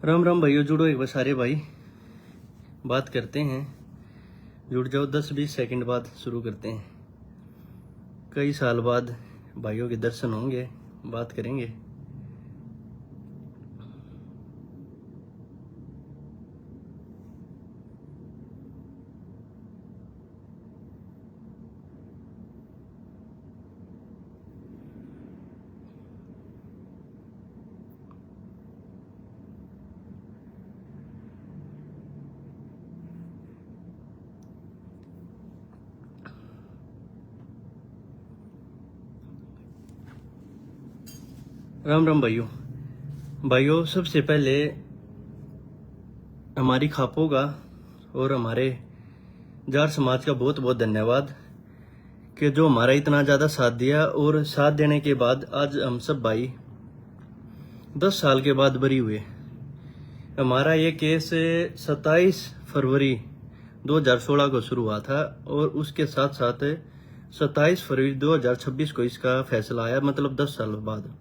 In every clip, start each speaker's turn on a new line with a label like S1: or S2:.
S1: राम राम भाइयों, जुड़ो एक बार सारे भाई, बात करते हैं। जुड़ जाओ, 10-20 सेकंड बाद शुरू करते हैं। कई साल बाद भाइयों के दर्शन होंगे, बात करेंगे। राम राम भाइयों, सबसे पहले हमारी खापों का और हमारे जार समाज का बहुत बहुत धन्यवाद कि जो हमारा इतना ज़्यादा साथ दिया। और साथ देने के बाद आज हम सब भाई 10 साल के बाद बरी हुए। हमारा ये केस 27 फरवरी 2016 को शुरू हुआ था और उसके साथ साथ 27 फरवरी 2026 को इसका फैसला आया, मतलब 10 सालों बाद।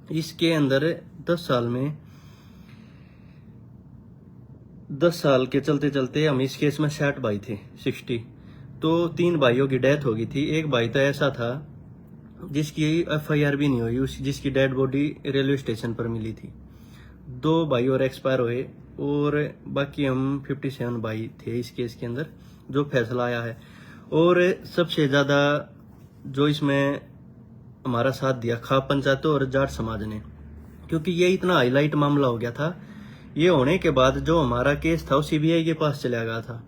S1: इसके अंदर 10 साल में 10 साल के चलते चलते हम इस केस में 60 भाई थे, 60। तो 3 भाइयों की डेथ हो गई थी। एक भाई तो ऐसा था जिसकी FIR भी नहीं हुई, जिसकी डेड बॉडी रेलवे स्टेशन पर मिली थी। 2 भाई और एक्सपायर हुए और बाकी हम 57 भाई थे इस केस के अंदर जो फैसला आया है। और सबसे ज़्यादा जो इसमें हमारा साथ दिया खाप पंचायतों और जाट समाज ने, क्योंकि ये इतना हाईलाइट मामला हो गया था। ये होने के बाद जो हमारा केस था वो CBI के पास चला गया था।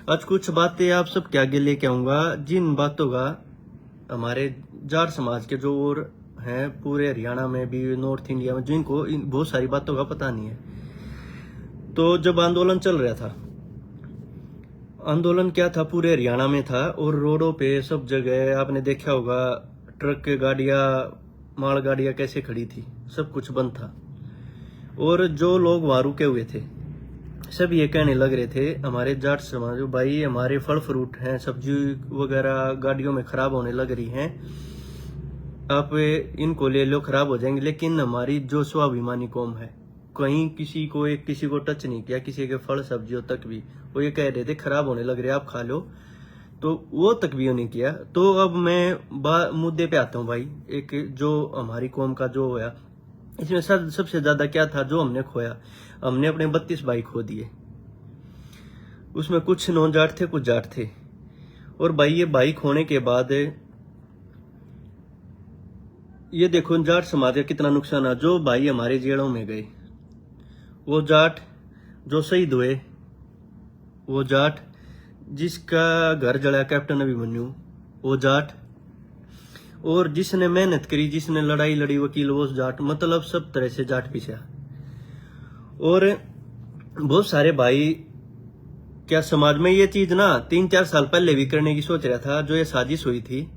S1: आज कुछ बातें आप सब के आगे लेके आऊंगा, जिन बातों का हमारे जाट समाज के जो और हैं पूरे हरियाणा में भी, नॉर्थ इंडिया में, जिनको बहुत सारी बातों का पता नहीं है। तो जब आंदोलन चल रहा था, आंदोलन क्या था, पूरे हरियाणा में था और रोडों पे सब जगह आपने देखा होगा ट्रक गाड़ियां, माल गाड़ियां कैसे खड़ी थी, सब कुछ बंद था। और जो लोग वहां रुके हुए थे सब ये कहने लग रहे थे, हमारे जाट समाज भाई, हमारे फल फ्रूट हैं, सब्जी वगैरह गाड़ियों में खराब होने लग रही हैं, आप इनको ले लो, खराब हो जाएंगे। लेकिन हमारी जो स्वाभिमानी कौम है, कहीं किसी को टच नहीं किया, किसी के फल सब्जियों तक भी। वो ये कह रहे थे खराब होने लग रहे, आप खा लो, तो वो तक भी नहीं किया। तो अब मैं मुद्दे पे आता हूँ भाई। एक जो हमारी कौम का जो होया, इसमें सबसे ज्यादा क्या था जो हमने खोया। हमने अपने 32 भाई खो दिए। उसमें कुछ नॉन जाट थे, कुछ जाट थे। और भाई ये भाई खोने के बाद ये देखो जाट समाज का कितना नुकसान है। जो भाई हमारे जेलों में गए, वो जाट जो शहीद हुए, वो जाट जिसका घर जला कैप्टन अभिमन्यु, वो जाट, और जिसने मेहनत करी, जिसने लड़ाई लड़ी, वकील, वो जाट। मतलब सब तरह से जाट पीछा। और बहुत सारे भाई क्या समाज में ये चीज ना 3-4 साल पहले भी करने की सोच रहा था, जो ये साजिश हुई थी।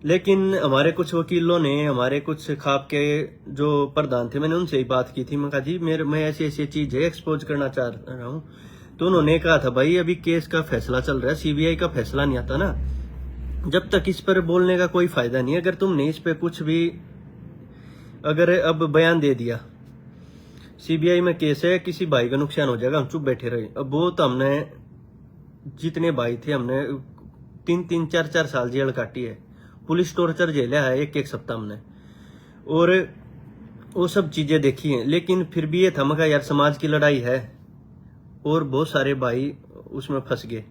S1: लेकिन हमारे कुछ वकीलों ने, हमारे कुछ खाप के जो प्रधान थे, मैंने उनसे ही बात की थी। मैं कहा जी मैं ऐसी ऐसी चीज है एक्सपोज करना चाह रहा हूँ। तो उन्होंने कहा था भाई अभी केस का फैसला चल रहा है, CBI का फैसला नहीं आता ना, जब तक इस पर बोलने का कोई फायदा नहीं है। अगर तुमने इस पे कुछ भी अगर अब बयान दे दिया, CBI में केस है, किसी भाई का नुकसान हो जाएगा, हम चुप बैठे रहे। अब वो तो हमने जितने भाई थे, हमने 3-3, 4-4 साल जेल काटी है, पुलिस टॉर्चर झेला है 1-1 सप्ताह हमने, और वो सब चीजें देखी हैं। लेकिन फिर भी ये था, मगर यार समाज की लड़ाई है, और बहुत सारे भाई उसमें फंस गए।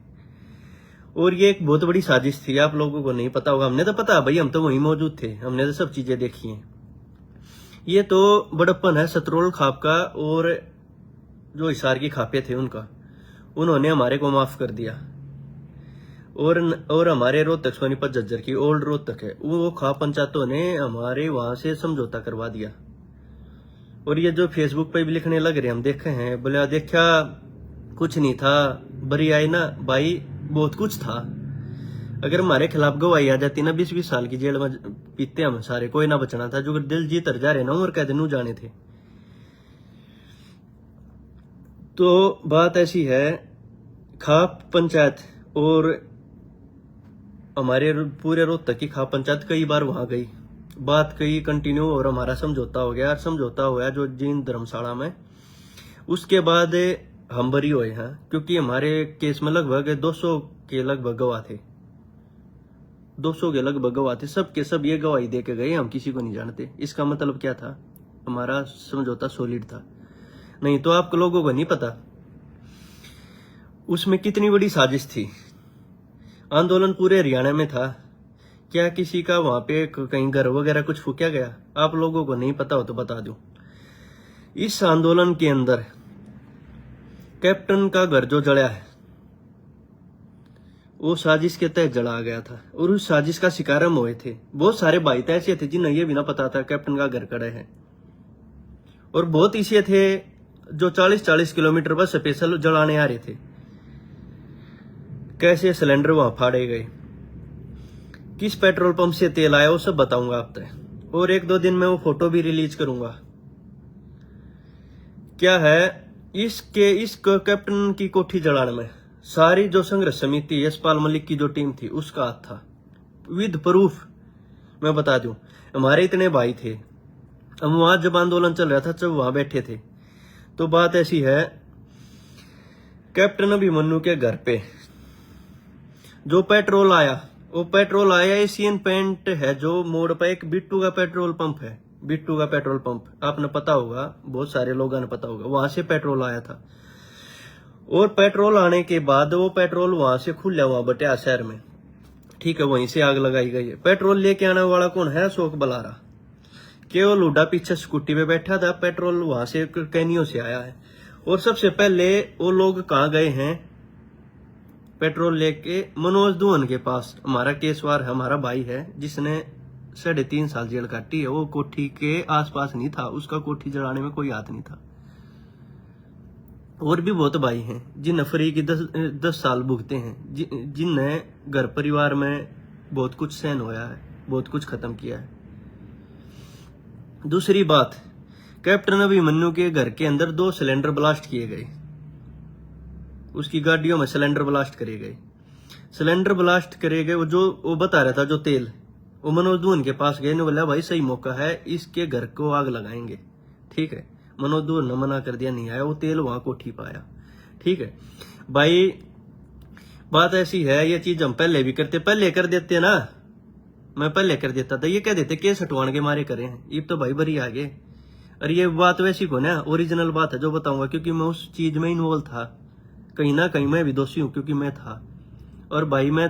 S1: और ये एक बहुत बड़ी साजिश थी, आप लोगों को नहीं पता होगा, हमने तो पता भाई, हम तो वहीं मौजूद थे, हमने तो सब चीजें देखी हैं। ये तो बड़प्पन है सतरोल खाप का, और जो हिसार की खापे थे उनका, उन्होंने हमारे को माफ कर दिया। और हमारे रोहतक सोनीपत झज्जर की ओल्ड रोहतक है, वो खाप पंचायतों ने हमारे वहां से समझौता करवा दिया। और ये जो फेसबुक पे भी लिखने लग रहे, हम देखे हैं, बोले देखा कुछ नहीं था, बरी आई ना भाई, बहुत कुछ था। अगर हमारे खिलाफ गवाही आ जाती ना, 20-20 साल की जेल में पीते हम सारे, कोई ना बचना था। जो दिल जीत जा रहे ना, उम्र कैद नू जाने थे। तो बात ऐसी है, खाप पंचायत और हमारे पूरे रोहतक की खाप पंचायत कई बार वहां गई, बात कई कंटिन्यू, और हमारा समझौता हो गया। समझौता हुआ जो जींद धर्मशाला में, उसके बाद हम बरी हुए हैं, क्योंकि हमारे केस में लगभग 200 के लगभग गवाह थे, 200 के लगभग गवाह थे, सब के सब ये गवाही दे के गए, हम किसी को नहीं जानते। इसका मतलब क्या था, हमारा समझौता सॉलिड था। नहीं तो आप लोगों को नहीं पता उसमें कितनी बड़ी साजिश थी। आंदोलन पूरे हरियाणा में था, क्या किसी का वहां पे कहीं घर वगैरह कुछ फूका गया? आप लोगों को नहीं पता हो तो बता दूं, इस आंदोलन के अंदर कैप्टन का घर जो जला है वो साजिश के तहत जला गया था, और उस साजिश का शिकार हम हुए थे। बहुत सारे भाई तो ऐसे थे जिन्हें ये भी ना पता था कैप्टन का घर कड़े है, और बहुत ऐसे थे जो 40-40 किलोमीटर पर स्पेशल जलाने आ रहे थे। कैसे सिलेंडर वहां फाड़े गए, किस पेट्रोल पंप से तेल आया, वो सब बताऊंगा आप तक, और 1-2 दिन में वो फोटो भी रिलीज करूंगा। क्या है इस कैप्टन की कोठी जलाने में सारी जो संघर्ष समिति यशपाल मलिक की जो टीम थी उसका हाथ था, विद प्रूफ। मैं बता दूं, हमारे इतने भाई थे, हम वहां जब आंदोलन चल रहा था जब वहां बैठे थे। तो बात ऐसी है, कैप्टन अभिमन्यु के घर पे जो पेट्रोल आया, वो पेट्रोल आया एशियन पेंट है जो मोड़ पर एक बिट्टू का पेट्रोल पंप है, बिट्टू का पेट्रोल पंप आपने पता होगा, बहुत सारे लोगों ने पता होगा, वहां से पेट्रोल आया था। और पेट्रोल आने के बाद वो पेट्रोल वहां से खुला हुआ बटिया शहर में, ठीक है, वहीं से आग लगाई गई है। पेट्रोल लेके आने वाला कौन है? अशोक बलारा। केवल लूडा पीछे स्कूटी पे बैठा था, पेट्रोल वहां से कैनियों से आया है। और सबसे पहले वो लोग कहाँ गए हैं पेट्रोल लेके? मनोज दुहन के पास। हमारा केसवार हमारा भाई है जिसने 3.5 साल जेल काटी है, वो कोठी के आसपास नहीं था, उसका कोठी जलाने में कोई हाथ नहीं था। और भी बहुत भाई हैं जिन फ्री की 10 साल भुगते हैं, जिनने घर परिवार में बहुत कुछ सहन होया है, बहुत कुछ खत्म किया है। दूसरी बात, कैप्टन अभिमन्यु के घर के अंदर 2 सिलेंडर ब्लास्ट किए गए, उसकी गाड़ियों में सिलेंडर ब्लास्ट करे गए। सिलेंडर ब्लास्ट करे गए, वो बता रहा था जो तेल, वो मनोज दुहन के पास गए, ने बोला भाई सही मौका है, इसके घर को आग लगाएंगे, ठीक है। मनोज दुहन ने मना कर दिया, नहीं आया, वो तेल वहां कोठी पाया, ठीक है भाई। बात ऐसी है, ये चीज हम पहले भी करते, पहले कर देते ना, मैं पहले कर देता था, ये कह देते केस हटवाने के मारे करे हैं, ये तो भाई बरी आगे। और ये बात वैसी को ना ओरिजिनल बात है जो बताऊंगा, क्योंकि मैं उस चीज में इन्वॉल्व था, कहीं ना कहीं मैं भी दोषी हूँ, क्योंकि मैं था। और भाई मैं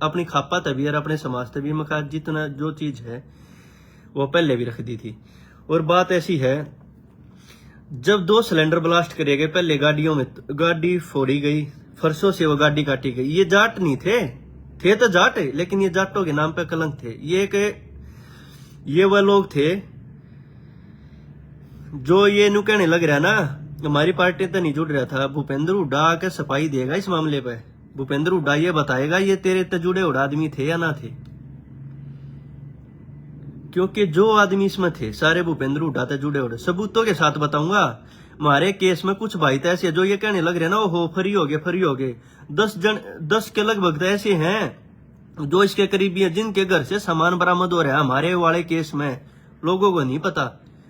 S1: अपनी खापा तभी और अपने समाज तभी मैं जितना जो चीज है वो पहले भी रख दी थी। और बात ऐसी है, जब 2 सिलेंडर ब्लास्ट करे गए, पहले गाड़ियों में गाड़ी फोड़ी गई, फरसों से वो गाड़ी काटी गई। ये जाट नहीं थे तो जाट है, लेकिन ये जाटों के नाम पे कलंक थे। ये वह लोग थे जो ये नु कहने लग रहा ना हमारी पार्टी तो नहीं जुड़ रहा था, भूपेंद्र हुड्डा आके सफाई देगा इस मामले पे। भूपेंद्र हुड्डा ये बताएगा ये तेरे ते जुड़े हुए आदमी थे या ना थे, क्योंकि जो आदमी इसमें थे सारे भूपेंद्र हुड्डा ते जुड़े हुए। सबूतों के साथ बताऊंगा। हमारे केस में कुछ भाई तो ऐसे जो ये कहने लग रहे ना वो फ्री हो गए 10 के लगभग ऐसे हैं जो इसके करीबी हैं, जिनके घर से सामान बरामद हो रहा है। हमारे वाले केस में लोगों को नहीं पता,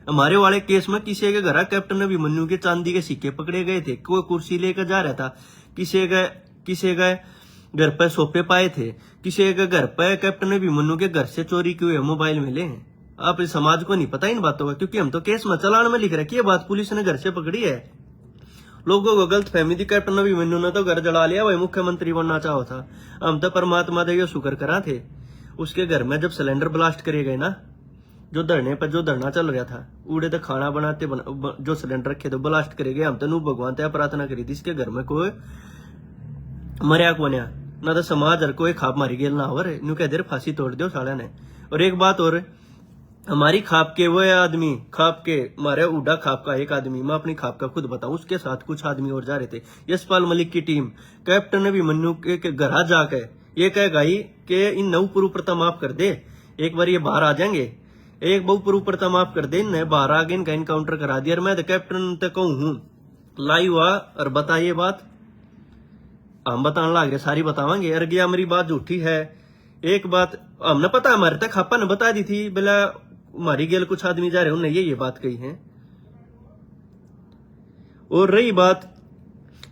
S1: हमारे वाले केस में किसी के घर कैप्टन अभिमन्यु के चांदी के सिक्के पकड़े गए थे, कोई कुर्सी लेकर जा रहा था, किसी के घर पर सोफे पाए थे, किसी के घर पर कैप्टन अभिमन्यु के घर से चोरी किए हुए मोबाइल मिले हैं। आप इस समाज को नहीं पता इन बातों का, क्योंकि हम तो केस में चालान में लिख रखी है बात, पुलिस ने घर से पकड़ी है। लोगों को गलत फहमी थी, कैप्टन अभिमन्यु ने तो घर जला लिया, वही मुख्यमंत्री बनना चाहो था। हम तो परमात्मा दे शुक्र करा थे। उसके घर में जब सिलेंडर ब्लास्ट करे गए ना, जो धरने पर जो धरना चल रहा था, उड़े तो खाना बनाते जो सिलेंडर रखे थे ब्लास्ट करे गए। हम तो नू भगवान ते प्रार्थना करी थी इसके घर में कोई मरिया को ना तो समाज हर कोई खाप मारी गेल ना हो न्यू कह दे फांसी तोड़ दो साड़ा ने। और एक बात और, हमारी खाप के वो आदमी, खाप के मारे उड़ा खाप का एक आदमी, मैं अपनी खाप का खुद बताऊं, उसके साथ कुछ आदमी और जा रहे थे। यशपाल मलिक की टीम कैप्टन अभिमन्यु के घर जाके ये कह गई कि इन नौ पुरुप्रता माफ कर दे, एक बार ये बाहर आ जाएंगे, एक बहु पुरुप्रता माफ कर दे, इन्हें बाहर आगे इनका इनकाउंटर करा दिया। और मैं तो कैप्टन तक कहूं हूं लाई हुआ और बताइए बात, हम बताने लग रहे सारी बतावांगे। अरे गया मेरी बात झूठी है। एक बात हमने पता, हमारे तक खापा ने बता दी थी, बोला हमारी गेल कुछ आदमी जा रहे उन्हें ये बात कही है। और रही बात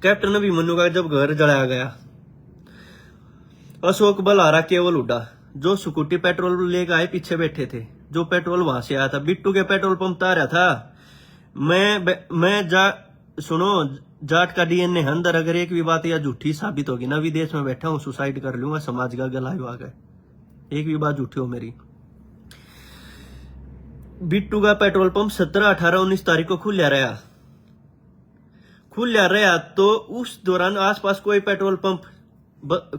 S1: कैप्टन अभिमन्यु का, जब घर जलाया गया, अशोक बलहारा केवल उड़ा, जो स्कूटी पेट्रोल लेकर आए पीछे बैठे थे, जो पेट्रोल वहां से आया था, बिट्टू के पेट्रोल पंप तारा था। सुनो, जाट का डीएनए अंदर, अगर एक भी बात या झूठी साबित होगी ना, विदेश में बैठा हूं, सुसाइड कर लूंगा, समाज का गला विभाग है, एक भी बात झूठी हो मेरी। बिट्टू का पेट्रोल पंप 17, 18, 19 तारीख को खुला रहा, तो उस दौरान आसपास कोई पेट्रोल पंप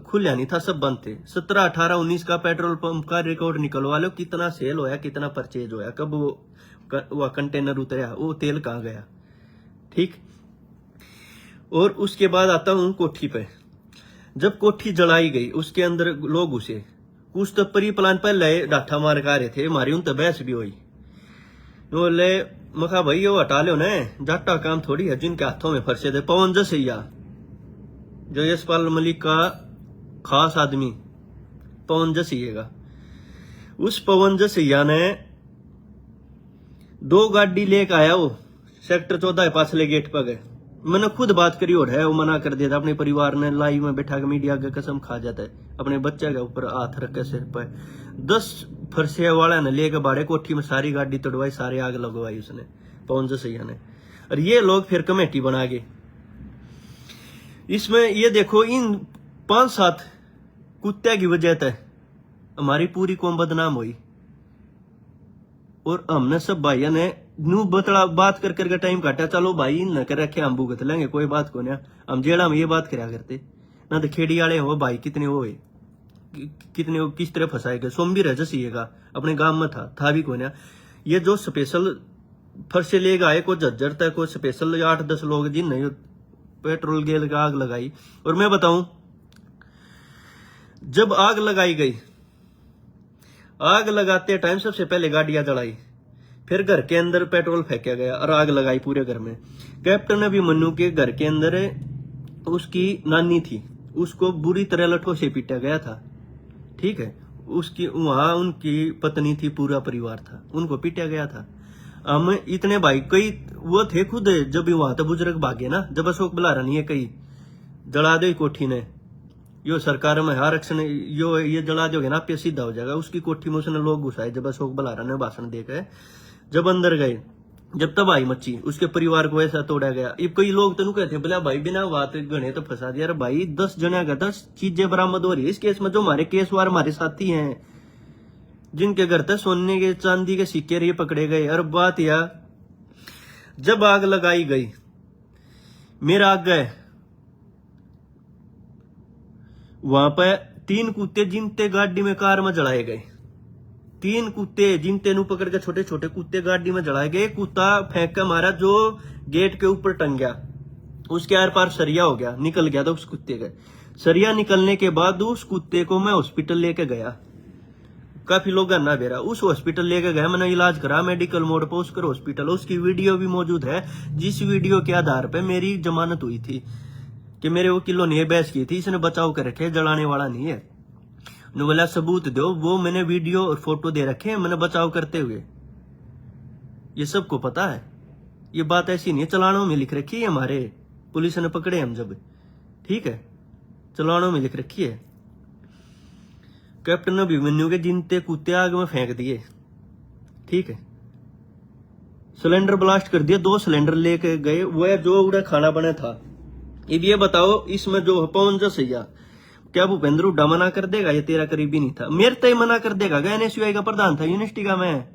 S1: खुला नहीं था, सब बंद थे। 17, 18, 19 का पेट्रोल पंप का रिकॉर्ड निकलवा लो, कितना सेल होया, कितना परचेज होया, कब वो कंटेनर उतरा, वो तेल कहाँ गया, ठीक। और उसके बाद आता हूं कोठी पे। जब कोठी जलाई गई, उसके अंदर लोग घुसे, कुछ तो प्री प्लान पहले डाठा मार का रहे थे, मारी उन तो बहस भी हुई। बोले मखा भाई वो हटा लो न, जाटा काम थोड़ी है, जिनके हाथों में फंसे थे। पवन जसैया, जो यशपाल मलिक का खास आदमी, पवन जसैया का, उस पवन जसैया ने 2 गाड़ी लेकर आया, वो सेक्टर 14 पाछले गेट पर गए। मैंने खुद बात करी और है, वो मना कर दिया था। अपने परिवार ने लाइव में बैठा के मीडिया के कसम खा जाता है, अपने बच्चे के ऊपर हाथ रख के सिर पर। 10 फरसे वाला ने लेकर बाड़े कोठी में सारी गाड़ी तोड़वाई, सारी आग लगवाई उसने, पवन जसैया ने। और ये लोग फिर कमेटी बना गए। इसमें ये देखो, इन 5-7 कुत्ते की वजह से हमारी पूरी कौम बदनाम हुई। और हमने सब भाइयों ने नू बतला बात कर करके टाइम काटा, चलो भाई न कर रखे, हम भुगत लेंगे, कोई बात को नहीं। हम जेड़ा में ये बात कराया करते ना, तो खेड़ी वाले हो भाई, कितने वो कितने वो किस तरह फंसाए गए। सोमवीर जसीएगा अपने गांव में था भी कोई ना। ये जो स्पेशल फर्से ले आए, को झज्जर तक को स्पेशल 8-10 लोग जिन पेट्रोल गेल का आग लगाई। और मैं बताऊं, जब आग लगाई गई, आग लगाते टाइम सबसे पहले गाड़ियां जलाई, फिर घर के अंदर पेट्रोल फेंका गया और आग लगाई पूरे घर में। कैप्टन अभिमन्यु के घर के अंदर उसकी नानी थी, उसको बुरी तरह लठों से पीटा गया था, ठीक है। उसकी वहां उनकी पत्नी थी, पूरा परिवार था, उनको पीटा गया था। हम इतने भाई कई वो थे खुद, जब वहां तो बुजुर्ग भागे ना, जब अशोक बलहारा नहीं है, कई जला दो कोठी ने, यो सरकार में आरक्षण यो ये जला दोगे ना, पे सीधा हो जाएगा। उसकी कोठी में उसने लोग घुसाए, जब अशोक बलहारा ने भाषण देकर जब अंदर गए, जब तबाही मची, उसके परिवार को ऐसा तोड़ा गया। अब कई लोग तो कहते हैं बोला भाई बिना बात गणे तो फंसा दिया। अरे भाई 10 जने का 10 चीजें बरामद हो रही है इस केस में। जो हमारे केसवार हमारे साथी हैं, जिनके घर तक सोने के चांदी के सिक्के ये पकड़े गए। और बात यह, जब आग लगाई गई, मेरा आग गए वहां पर 3 कुत्ते जिनते गाड़ी में कार में जलाए गए। 3 कुत्ते जिनते नु पकड़ के छोटे छोटे कुत्ते गाड़ी में जलाए गए। कुत्ता फेंक के मारा जो गेट के ऊपर टंग गया, उसके आर पार सरिया हो गया, निकल गया था उस कुत्ते का। सरिया निकलने के बाद उस कुत्ते को मैं हॉस्पिटल लेके गया, काफी लोग ना बेरा, उस हॉस्पिटल लेके गया, मैंने इलाज करा मेडिकल मोड पर उसकर हॉस्पिटल। उसकी वीडियो भी मौजूद है, जिस वीडियो के आधार पर मेरी जमानत हुई थी कि मेरे वकीलों ने बहस की थी, इसने बचाव कर रखे, जलाने वाला नहीं है। बोला सबूत दो, वो मैंने वीडियो और फोटो दे रखे हैं मैंने बचाव करते हुए। ये सबको पता है, ये बात ऐसी नहीं है, चलानों में लिख रखी है, हमारे पुलिस ने पकड़े हम जब, ठीक है, चलानों में लिख रखी है। कैप्टन अभिमन्यु के जिनते कुत्ते आग में फेंक दिए, ठीक है। सिलेंडर ब्लास्ट कर दिया, 2 सिलेंडर लेके गए, वह जो उड़ा खाना बना था। अब ये बताओ, इसमें जो पवन जसैया, क्या भूपेंद्र हुड्डा मना कर देगा? ये तेरा करीबी नहीं था, मेरे तो मना कर देगा। एनएसयूआई का प्रधान था यूनिवर्सिटी का, मैं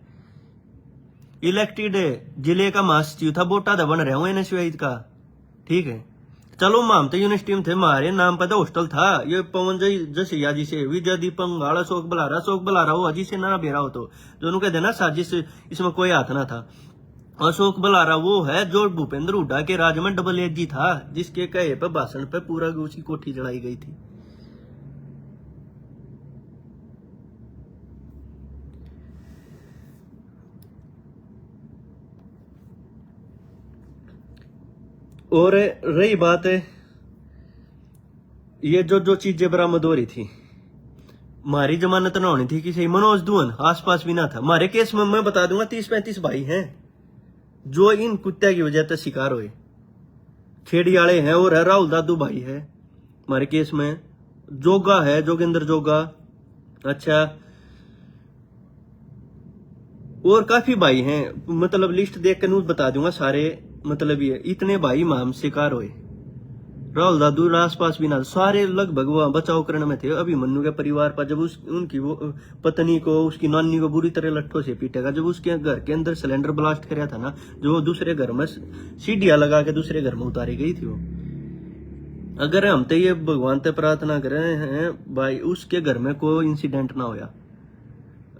S1: इलेक्टेड जिले का महासचिव था, बोटा था बन रहा हूं एनएसयूआई का, ठीक है। चलो माम तो यूनिवर्सिटी में थे, हमारे नाम पर हॉस्टल था। ये पवन जसैया जी से विजय दीपक अशोक बलहारा हो अजी से ना बेरा हो, तो जो कहते ना साजिश, इसमें कोई हाथ ना था। अशोक बलहारा वो है जो भूपेंद्र हुड्डा के राज में डबल एजी था, जिसके कहे पे भाषण पे पूरा उसकी कोठी जलाई गई थी। और रही बात है ये जो चीजें बरामद हो रही थी, हमारी जमानत ना होनी थी किसी। मनोज दुहन आसपास भी ना था हमारे केस में। मैं बता दूंगा 30-35 भाई हैं जो इन कुत्ते की वजह से शिकार हुए, खेड़ी वाले हैं, और है राहुल दादू भाई है हमारे केस में, जोगा है जोगेंद्र जोगा, अच्छा और काफी भाई हैं, मतलब लिस्ट देख कर नूं बता दूंगा सारे, मतलब ये इतने भाई माम शिकार हुए। राहुल दादू आसपास भी ना, सारे लगभग वो बचाव करने में थे। अभी मन्नू के परिवार पर जब उनकी वो पत्नी को, उसकी नानी को बुरी तरह लट्ठों से पीटेगा, जब उसके घर के अंदर सिलेंडर ब्लास्ट कराया था ना, जो दूसरे घर में सीढ़ियां लगा के दूसरे घर में उतारी गई थी वो। अगर हम तो ये भगवान से प्रार्थना कर रहे हैं भाई उसके घर में कोई इंसिडेंट ना होया,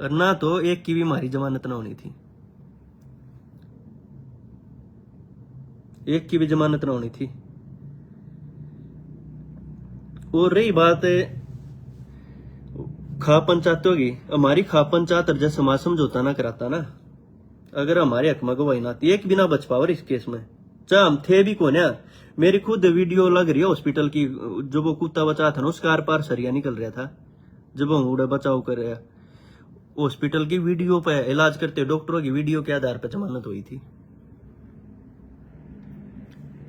S1: और ना तो एक की भी हमारी जमानत ना होनी थी, एक की भी जमानत ना होनी थी। और रही बात खा पंचायतों की, हमारी खा पंचायत अर्जा समाज समझौता ना कराता ना, अगर हमारे हक में गवाही ना, एक भी ना बच पावर इस केस में, चाहे हम थे भी कौन है। मेरी खुद वीडियो लग रही है हॉस्पिटल की, जब वो कुत्ता बचा था ना उसका आर पार सरिया निकल रहा था, जब हम उड़ा बचाव कर रहे, हॉस्पिटल की वीडियो पे इलाज करते डॉक्टरों की वीडियो के आधार पर जमानत हुई थी।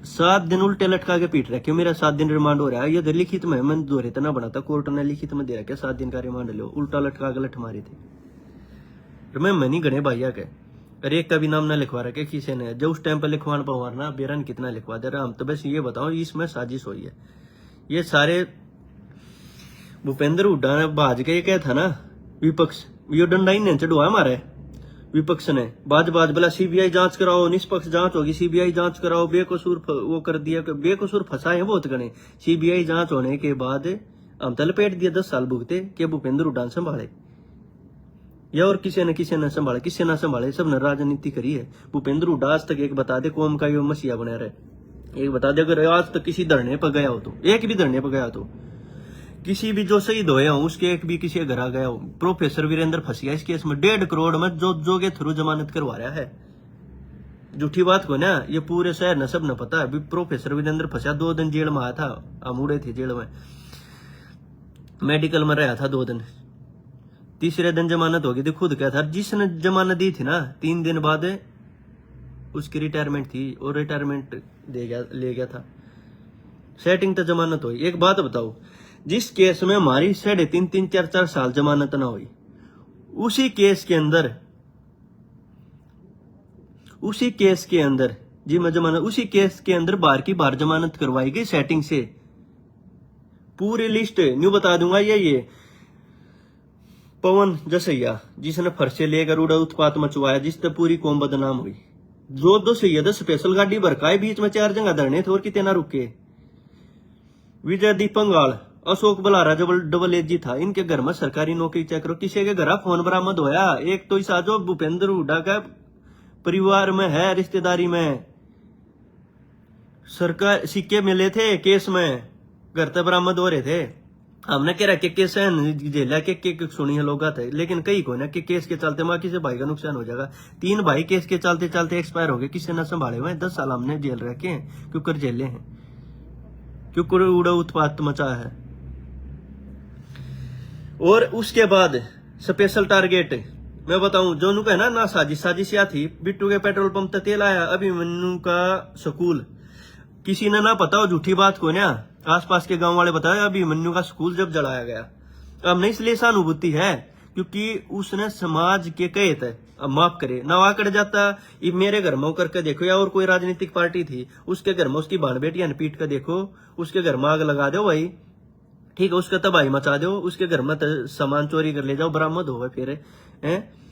S1: 7 दिन उल्टे लटका के पीट रखे, मेरा 7 दिन रिमांड हो रहा है, ये लिखित में मैंने दोहरे तना बना था, कोर्ट ने लिखित में दे रखा 7 दिन का रिमांड लो, उल्टा लटका के लठ मारी थी। मैं नहीं गणे भैया के, अरे एक का भी नाम ना लिखवा रखे किसी ने, जो उस टाइम पर लिखवान पर मारना बेरन कितना लिखवा दे रहा। हम तो बस ये बताओ इसमें साजिश हुई है। ये सारे भूपेंद्र हुड्डा ने भाज के, ये क्या था ना विपक्ष, ये डंडा ही चढ़वा मारे विपक्ष ने, बाज बोला सीबीआई जांच कराओ, निष्पक्ष जांच होगी, सीबीआई जांच कराओ, बेकसूर वो कर दिया, बेकसूर फंसा है बहुत गणे। सीबीआई जांच होने के बाद हम तो लपेट दिया 10 साल भुगते कि भूपेंद्र हुड्डा संभाले, या और किसी ने संभाले, किसी ने संभाले, सब ने राजनीति करी है। भूपेंद्र हुड्डा आज तक एक बता दे कौम का ये मसीहा बना रहे, एक बता दे अगर आज तक किसी धरने पर गया हो तो, एक भी धरने पर गया तो, किसी भी जो शहीद होया हो उसके एक भी किसी घर आ गया हो। प्रोफेसर वीरेंद्र फंसिया इस केस में 1.5 करोड़ में जो के थ्रू जमानत करवा रहा है। झूठी बात को ना, ये पूरे शहर ने सब ने पता है। प्रोफेसर वीरेंद्र फंसिया 2 दिन जेल में आया था, हम उड़े थे जेल में, मेडिकल में रहा था 2 दिन, तीसरे दिन जमानत हो गई थी। खुद क्या था, जिसने जमानत दी थी ना 3 दिन बाद उसकी रिटायरमेंट थी, और रिटायरमेंट ले गया था, सेटिंग तो जमानत हुई। एक बात बताओ, जिस केस में हमारी 3.5 4 साल जमानत ना हुई, उसी केस के अंदर जी मैं जमानत, उसी केस के अंदर बार की बार जमानत करवाई गई सेटिंग से। पूरी लिस्ट न्यू बता दूंगा। ये पवन जसैया जिसने फर्शे लेकर उड़ा उत्पात मचवाया, जिससे पूरी कौम बदनाम हुई। जो सैयद स्पेशल गाड़ी भरकाए, बीच में 4 जगह धरने थे और कितने ना रुके। विजय दीपंगाल, अशोक बलारा जब डबल एजी था, इनके घर में सरकारी नौकरी चेक करो, किसी के घर फोन बरामद होया। एक तो इसा जो भूपेंद्र हुड्डा का परिवार में है, रिश्तेदारी में सरकार सिक्के मिले थे केस में, घर तक बरामद हो रहे थे। हमने कह रहा कि केस जेला के सुनी है लोग थे, लेकिन कई को ना कि केस के चलते माँ किसी भाई का नुकसान हो जाएगा। 3 भाई केस के चलते चलते एक्सपायर हो गए, किसी न संभाले हुए। 10 साल हमने जेल रखे हैं, क्योंकि जेले हैं, क्योंकि उड़ा उत्पात मचा है। और उसके बाद स्पेशल टारगेट मैं बताऊं, जो नु कहना ना साजिश या थी। बिट्टू के पेट्रोल पंप तक तेल आया, अभिमन्यु का स्कूल, किसी ने ना पता हो, झूठी बात को ना आसपास के गांव वाले बताया अभिमन्यु का स्कूल जब जलाया गया। अब नहीं इसलिए सहानुभूति है क्योंकि उसने समाज के कहे थे, अब माफ करे ना आकड़ जाता। ये मेरे घर में करके देखो, या और कोई राजनीतिक पार्टी थी उसके घर में उसकी बाण बेटियां ने पीट कर देखो, उसके घर में आग लगा दो भाई, ठीक है, उसका तबाही मचा दो, उसके घर में सामान चोरी कर ले जाओ, बरामद हो फिर है,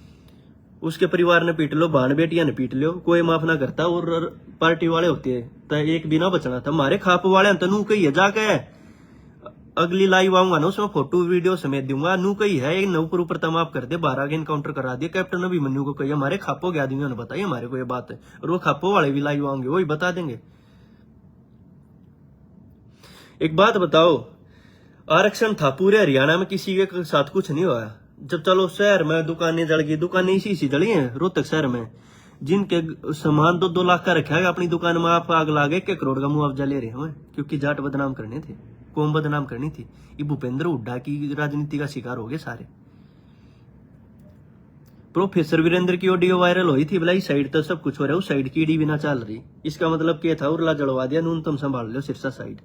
S1: उसके परिवार ने पीट लो, बाण बेटियां ने पीट लो, कोई माफ ना करता। और पार्टी वाले होते हैं तो एक भी ना बचना था। हमारे खाप वाले तो नू कही है जाके, अगली लाइव आऊंगा ना उसमें फोटो वीडियो समेत दूंगा। नू कही है एक नौ पर ऊपर तमाम कर दे, 12 के इनकाउंटर करा दिया कैप्टन अभिमन्यु को। कही हमारे खापो के आदमियों ने बताई हमारे को ये बात है, और वो खापो वाले भी लाइव आएंगे, वही बता देंगे। एक बात बताओ, आरक्षण था पूरे हरियाणा में, किसी के साथ कुछ नहीं हुआ। जब चलो शहर में दुकानें जल गई, दुकानें इसी जली हैं रोहतक शहर में, जिनके सामान 2-2 लाख का रखा है अपनी दुकान में, आप आग लागे 1 करोड़ का मुआवजा ले रहे हैं, क्योंकि जाट बदनाम करने थे, कौम बदनाम करनी थी। ये भूपेंद्र हुड्डा की राजनीति का शिकार हो गए सारे। प्रोफेसर वीरेंद्र की ऑडियो वायरल हुई थी, बोला इस साइड तो सब कुछ हो रहा है, उस साइड की ईडी भी ना चल रही। इसका मतलब क्या था, उरला जड़वा दिया, नून तुम संभाल लो, सिरसा साइड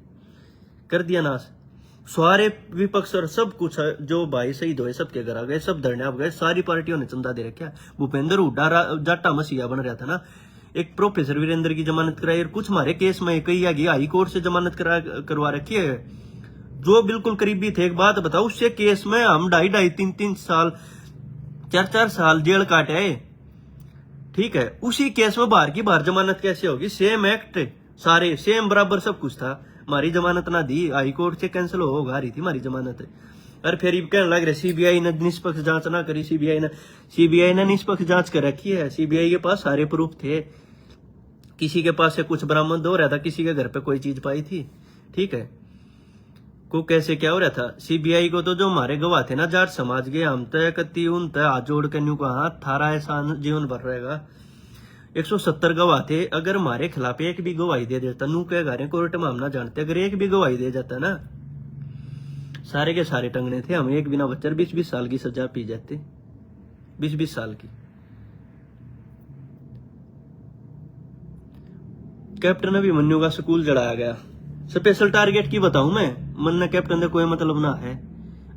S1: कर दिया नाश। सारे विपक्ष और सब कुछ जो भाई शहीद हुए सबके घर आ गए, सब धरने आप गए, सारी पार्टियों ने चंदा दे रखा। भूपेंद्र हुड्डा जाटा मसीहा बन रहा था ना, एक प्रोफेसर वीरेंद्र की जमानत कराई, और कुछ हमारे केस में कई आगे हाई कोर्ट से जमानत करवा रखी है, जो बिल्कुल करीबी थे। एक बात बताओ, उससे केस में हम 2.5-3 साल 4 साल जेल काटे है, ठीक है। उसी केस में बाहर की बाहर जमानत कैसे होगी? सेम एक्ट, सारे सेम बराबर सब कुछ था, हमारी जमानत ना दी, हाई कोर्ट से कैंसिल होगा रही थी हमारी जमानत। और फिर कहने लग रहे सीबीआई ने निष्पक्ष जांच ना करी, सीबीआई ने निष्पक्ष जांच कर रखी है। सीबीआई के पास सारे प्रूफ थे, किसी के पास से कुछ बरामद हो रहा था, किसी के घर पे कोई चीज पाई थी, ठीक है। को कैसे क्या हो रहा था? सीबीआई को तो जो हमारे गवाह थे ना जाट समाज के, हम तय कती उन तय हाथ जोड़ के न्यू कहा थारा ऐसा जीवन भर रहेगा। 170 गवाह थे, अगर हमारे खिलाफ एक भी गवाही दे देता, नू कह रहे कोर्ट में हम ना जानते, अगर एक भी गवाही दे जाता ना, सारे के सारे टंगने थे, हम एक बिना बच्चर 20-20 साल की सजा पी जाते, 20-20 साल की। कैप्टन अभिमन्यु का स्कूल जलाया गया, स्पेशल टारगेट की बताऊं मैं, मन ने कैप्टन ने कोई मतलब ना है।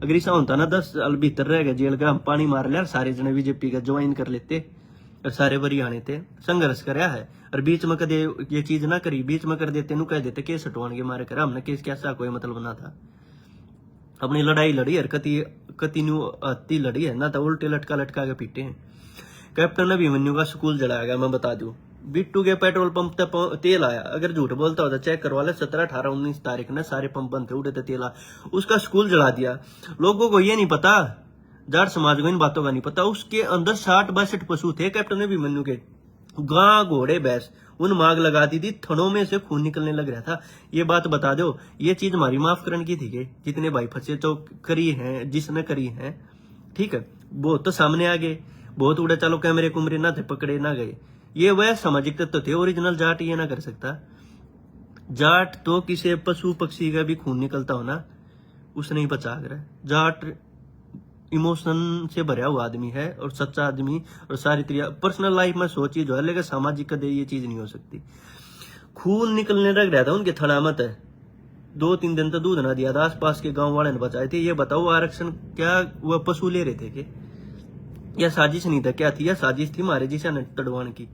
S1: अगर ऐसा होता ना 10 साल भीतर रह गया जेल का, हम पानी मार लिया, सारे जने बीजेपी का ज्वाइन कर लेते, और सारे बरियाने थे, संघर्ष कराया है। और बीच में कदे ये चीज ना करी, बीच में कर देते, नु कह देते केस हटवाने के मारे करा, हमने केस कैसा कोई मतलब ना था। अपनी लड़ाई लड़ी है, कति न्यू अति लड़ी है ना, तो उल्टे लटका लटका के पीटे हैं। कैप्टन अभिमन्यु का स्कूल जलाया गया, मैं बता दूं, बिट्टू के पेट्रोल पंप तक तेल आया, अगर झूठ बोलता होता चेक करवा ले, 17, 18, 19 तारीख ने सारे पंप बंद थे, उड़े थे तेल, उसका स्कूल जला दिया। लोगों को ये नहीं पता, जाट समाज को इन बातों का नहीं पता, उसके अंदर 60-62 पशु थे कैप्टन अभिमन्यु के, गां घोड़े भैंस, उन मांग लगा दी थी, थनों में से खून निकलने लग रहा था। ये बात बता दो, ये चीज हमारी माफ करने की थी कि जितने भाई फंसे तो करी है, जिसने करी है, ठीक है। बहुत तो सामने आ गए, बहुत उड़े, चलो कैमरे कुमरे ना थे, पकड़े ना गए, ये वह सामाजिक तत्व थे। ओरिजिनल जाट ये ना कर सकता। जाट तो किसी पशु पक्षी का भी खून निकलता हो ना, उसने ही बचा कर। जाट इमोशन से भरा हुआ आदमी है, और सच्चा आदमी, और सारी तरह पर्सनल लाइफ में 100 चीज है, लेकिन सामाजिक कदे ये चीज नहीं हो सकती। खून निकलने लग रहा था उनके थनामत है, 2-3 दिन तो दूध ना दिया था, आस पास के गांव वाले ने बचाए थे। ये बताओ आरक्षण क्या वह पशु ले रहे थे कि या साजिश नहीं था, क्या थी? या साजिश थी हमारे जिसे तड़वान की,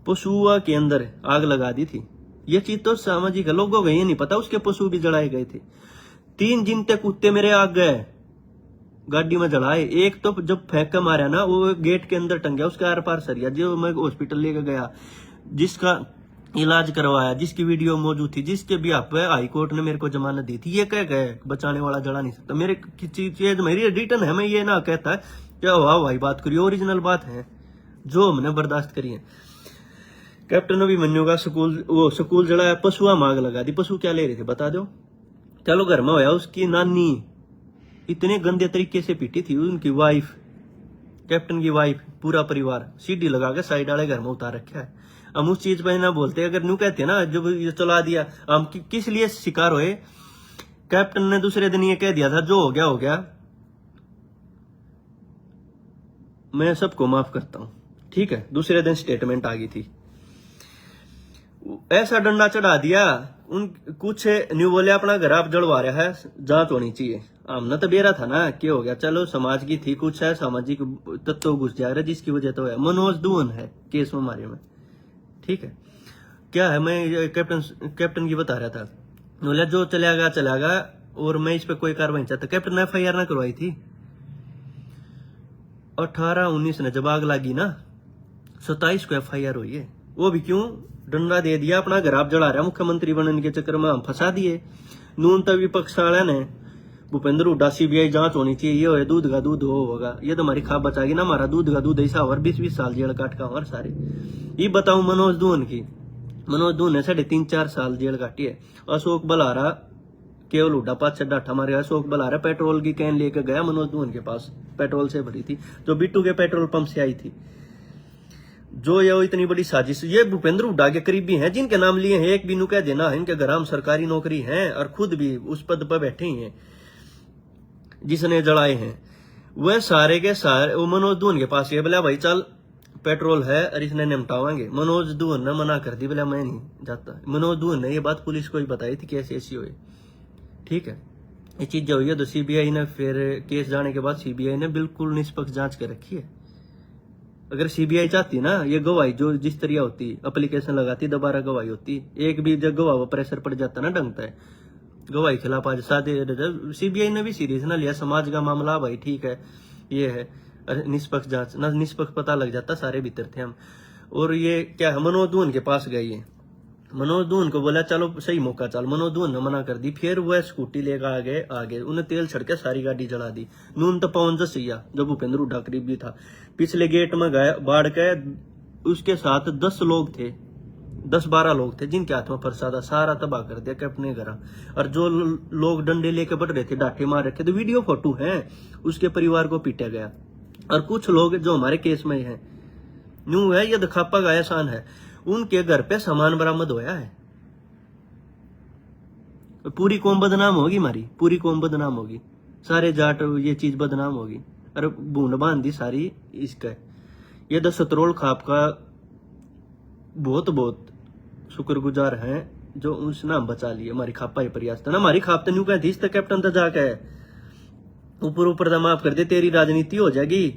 S1: पशुआ के अंदर आग लगा दी थी। ये चीज तो सामाजिक है, लोगों को ये नहीं पता उसके पशु भी जलाए गए थे। 3 जिनते कुत्ते मेरे आग गए, गाड़ी में जलाए। एक तो जब फेंक के मारा ना, वो गेट के अंदर टंग गया, उसके आर पार सरिया, जो मैं हॉस्पिटल लेकर गया, जिसका इलाज करवाया, जिसकी वीडियो मौजूद थी, जिसके भी आप हाई कोर्ट ने मेरे को जमानत दी थी, ये कह गए बचाने वाला जला नहीं सकता। मेरे चीज मेरी रिटर्न है, मैं ये ना कहता क्या वाह भाई बात करिए, ओरिजिनल बात है जो हमने बर्दाश्त करी है। कैप्टन अभिमन्यु का स्कूल जलाया, पशुआ मांग लगा दी। पशु क्या ले रहे थे बता दो? चलो घर में होया, उसकी नानी इतने गंदे तरीके से पीटी थी, उनकी वाइफ, कैप्टन की वाइफ, पूरा परिवार सीढ़ी लगा के साइड वाले घर में उतार रखा है। हम उस चीज पे ना बोलते, अगर न्यू कहते ना जब ये चला दिया, हम किस लिए शिकार हुए? कैप्टन ने दूसरे दिन ये कह दिया था, जो हो गया हो गया, मैं सबको माफ करता हूं, ठीक है। दूसरे दिन स्टेटमेंट आ गई थी, ऐसा डंडा चढ़ा दिया। उन कुछ न्यू बोले अपना घर आप जड़वा रहा है, जांच होनी चाहिए। हमने तो बेरा था ना, क्या हो गया, चलो समाज की थी, कुछ है सामाजिक तत्व घुस जा रहा, जिसकी वजह तो है। मनोज दुवन है केस में हमारे में, ठीक है। क्या है, मैं कैप्टन की बता रहा था, बोला जो चलेगा चलेगा, और मैं इस पे कोई कार्रवाई चाहता। कैप्टन ने FIR ना करवाई थी, 18-19 ने जब आग लगी ना, 27 को FIR हुई है। वो भी क्यों? डंडा दे दिया, अपना घर आप जला रहा, मुख्यमंत्री बनने के चक्कर में हम फंसा दिए। नून तक विपक्ष वाले ने भूपेंद्र हुड्डा CBI जांच होनी चाहिए, ये हो दूध का दूध होगा, ये तो हमारी खाब बचाएगी ना, हमारा दूध का दूध ऐसा और 20-20 साल जेल काट का हमारे सारे। ये बताऊं मनोज दुवन की, मनोज दुवन ने 3.5-4 साल जेल काटी है। अशोक बलारा, केवल हुड्डा 5 डाठा मारे, अशोक बलारा पेट्रोल की कैन लेकर गया मनोज दुवन के पास, पेट्रोल से भरी थी, जो बिट्टू के पेट्रोल पंप से आई थी। जो ये इतनी बड़ी साजिश, ये भूपेंद्र हुड्डा के करीबी हैं, जिनके नाम लिए हैं, एक भी नु कह देना है इनके घर सरकारी नौकरी है, और खुद भी उस पद पर बैठे ही हैं जिसने जड़ाए हैं। वह सारे के सारे वो मनोज दून के पास गए, बोला भाई चल पेट्रोल है और इसने निपटावाएंगे। मनोज दून ने मना कर दी, बोला मैं नहीं जाता। मनोज दून ने ये बात पुलिस को ही बताई थी कि ऐसी ऐसी हुई, ठीक है। ये चीज जो हुई है तो सीबीआई ने फिर केस जाने के बाद सीबीआई ने बिल्कुल निष्पक्ष जांच कर रखी है। अगर सीबीआई चाहती ना ये गवाही जो जिस तरह होती एप्लीकेशन लगाती दोबारा गवाही होती, एक भी जब गवाह प्रेशर पड़ जाता ना ढंगता है गवाही खिलाफ आज सादे। सीबीआई ने भी सीरियस ना लिया, समाज का मामला भाई ठीक है ये है, निष्पक्ष जांच ना, निष्पक्ष पता लग जाता सारे भीतर थे हम। और ये क्या है, मनोज दून के पास गई है, मनोज दून को बोला चलो सही मौका चल, मनोज दून ने मना कर दी। फिर वह स्कूटी लेकर आगे उन्हें तेल छड़के सारी गाड़ी जला दी। नून तो पवन जसैया जो भूपेंद्र हुड्डा करीब भी था, पिछले गेट में गए बाढ़ के, उसके साथ 10 लोग थे, 10-12 लोग थे जिनके हाथ में प्रसाद सारा तबाह कर दिया कि अपने घर। और जो लोग डंडे लेके बढ़ रहे थे, डांटे मार रखे थे, वीडियो फोटो है, उसके परिवार को पीटा गया। और कुछ लोग जो हमारे केस में हैं न्यू है, ये दिखापा का एहसान है, उनके घर पे सामान बरामद होया है। पूरी कौम बदनाम होगी, हमारी पूरी कौम बदनाम होगी, सारे जाट ये चीज बदनाम होगी। अरे बूंद बांध दी सारी इसका। ये 10 सतरोल खाप का बहुत बहुत शुक्रगुजार हैं जो उस नाम बचा लिए। हमारी खापा ही प्रयास था ना, हमारी खाप तो न्यू कहती इस तक कैप्टन था जाके ऊपर ऊपर माफ कर दे, तेरी राजनीति हो जाएगी,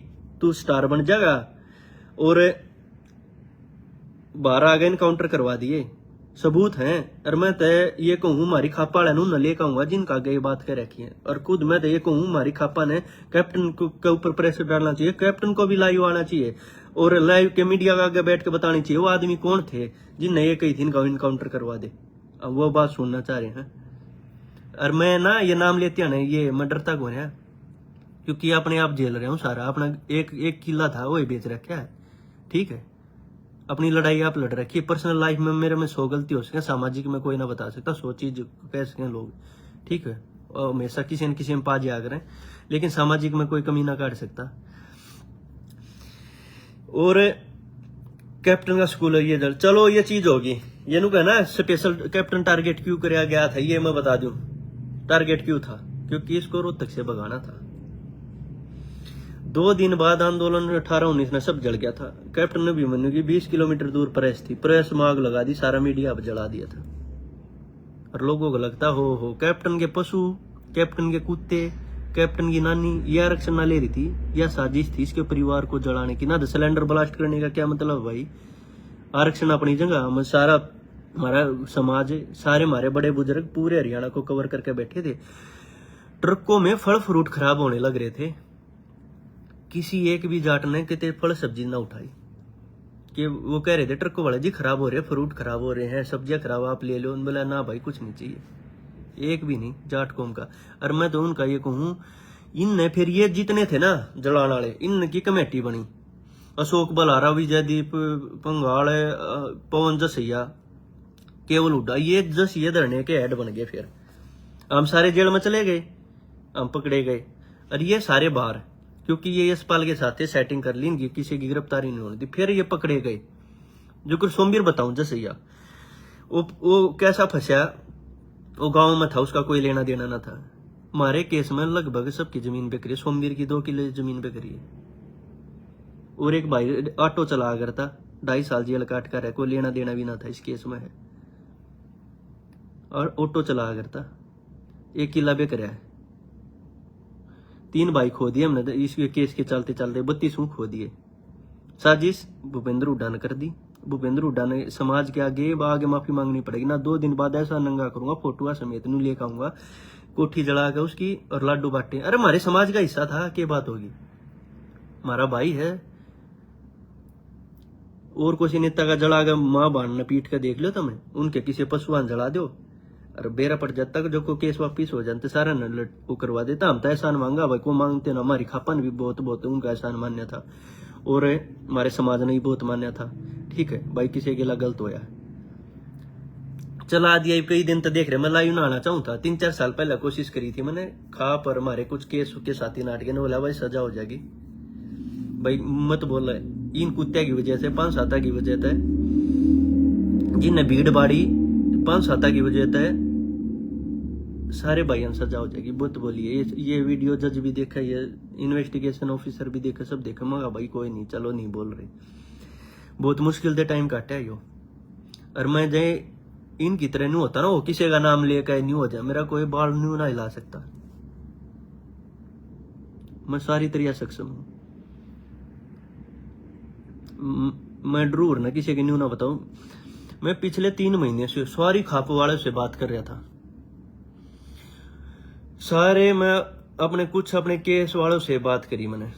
S1: तू स्टार बन जाएगा। और 12 आगे इनकाउंटर करवा दिए, सबूत हैं। और मैं तय ये कहूँ हमारी खापा वाले न लेकर आऊंगा जिनका आगे ये बात कर रखी है। और खुद मैं तो ये कहूँ हमारी खापा ने कैप्टन के ऊपर प्रेशर डालना चाहिए, कैप्टन को भी लाइव आना चाहिए और लाइव के मीडिया का आगे बैठ के बतानी चाहिए वो आदमी कौन थे जिनने ये कही थी इनका इनकाउंटर करवा दे। अब वो बात सुनना चाह रहे हैं। और मैं ना ये नाम लेते हैं ना, ये मैं डरता कौन है, क्योंकि अपने आप झेल रहे हूँ सारा। अपना एक किला था वो बेच रखा है, ठीक है। अपनी लड़ाई आप लड़ रखी है। पर्सनल लाइफ में मेरे में 100 गलती हो सके, सामाजिक में कोई ना बता सकता, 100 चीज कह सकें लोग, ठीक है। और हमेशा किसी न किसी में पाज आ करें, लेकिन सामाजिक में कोई कमी ना काट सकता। और कैप्टन का स्कूल है ये जल, चलो ये चीज होगी। ये नु कहना स्पेशल कैप्टन टारगेट क्यों कराया गया था, ये मैं बता दूं टारगेट क्यों था, क्योंकि इसको रोहतक से भगाना था। 2 दिन बाद आंदोलन 18-19 में सब जल गया था। कैप्टन अभिमन्यु की 20 किलोमीटर दूर प्रेस थी, प्रेस में आग लगा दी, सारा मीडिया अब जला दिया था। और लोगों को लगता हो कैप्टन के पशु, कैप्टन के कुत्ते, कैप्टन की नानी ये आरक्षण ना ले रही थी, या साजिश थी इसके परिवार को जलाने की। ना तो सिलेंडर ब्लास्ट करने का क्या मतलब भाई, आरक्षण अपनी जगह। हम सारा हमारा समाज, सारे हमारे बड़े बुजुर्ग पूरे हरियाणा को कवर करके बैठे थे। ट्रकों में फल फ्रूट खराब होने लग रहे थे, किसी एक भी जाट ने कितने फल सब्जी ना उठाई, कि वो कह रहे थे ट्रक वाले जी खराब हो रहे हैं, फ्रूट खराब हो रहे हैं, सब्जियां खराब आप ले लो। बोला ना भाई कुछ नहीं चाहिए, एक भी नहीं जाट कौम का। और मैं तो उनका ये कहूँ, इनने फिर ये जितने थे ना जलाने वाले, इनकी कमेटी बनी, अशोक बलारा, विजयदीप पंगाल, पवन जसैया, केवल हुड्डा, ये जसैया धरने के हेड बन गए। फिर हम सारे जेल में चले गए, हम पकड़े गए। और ये सारे बाहर, क्योंकि ये यशपाल के साथ सेटिंग कर ली, इनकी किसी की गिरफ्तारी नहीं होनी थी। फिर ये पकड़े गए। जो कुछ सोमवीर बताऊं जसैया, वो कैसा फंसा, वो गांव में था, उसका कोई लेना देना ना था। हमारे केस में लगभग सबकी जमीन बिक रही है, सोमवीर की 2 किले जमीन बिक रही है। और एक भाई ऑटो चला करता, 2.5 साल जेल काट कर है, कोई लेना देना भी ना था इस केस में है। और ऑटो चला करता, 1 किला बिक रहा है। 3 भाई खो दिए हमने इस केस के चलते चलते, 32 खो दिए। साजिश भूपेंद्र हुड्डा ने कर दी। भूपेंद्र हुड्डा ने समाज के आगे माफी मांगनी पड़ेगी ना। 2 दिन बाद ऐसा नंगा करूंगा, फोटो समेत नहीं लेकर आऊंगा, कोठी जला के उसकी और लाडू बांटे। अरे हमारे समाज का हिस्सा था, क्या बात होगी, हमारा भाई है। और किसी नेता का जला के मां बांधना पीट के देख लो तुम्हें, उनके किसी पशुआन जला दो और बेरा पड़ जाता जो को केस वापिस हो जाते सारा न वो करवा देता। हम तो एहसान मांगा भाई को मांगते ना, हमारी खापन भी बहुत उनका एहसान मान्य था और हमारे समाज ने भी बहुत मान्य था। ठीक है भाई, किसी के ला गलत होया चला दिया। कई दिन तो देख रहे, मैं लाइव ना आना चाहूँ था। 3-4 साल पहले कोशिश करी थी मैंने, खा पर हमारे कुछ केस के साथी नाटक ने बोला भाई सजा हो जाएगी, भाई मत बोल रहे इन कुत्ते की वजह से, 5 साता की वजह से, जिनने भीड़ बाड़ी 5 साता की वजह से सारे भाइयों सजा हो जाएगी। बुत बोलिए ये वीडियो जज भी देखा, ये इन्वेस्टिगेशन ऑफिसर भी देखा, सब देखा, मगा भाई कोई नहीं, चलो नहीं बोल रहे, बहुत मुश्किल से टाइम काटा है यो। और मैं जाए इनकी तरह नहीं होता ना, वो किसी का नाम लेकर नहीं हो जाए, मेरा कोई बाल नहीं ना हिला सकता, मैं सारी तरह सक्षम हूं। मैं ड्रूर ना किसी के न्यू ना बताऊं। मैं पिछले 3 महीने से सारी खाप वाले से बात कर रहा था, सारे मैं अपने केस वालों से बात करी, मैंने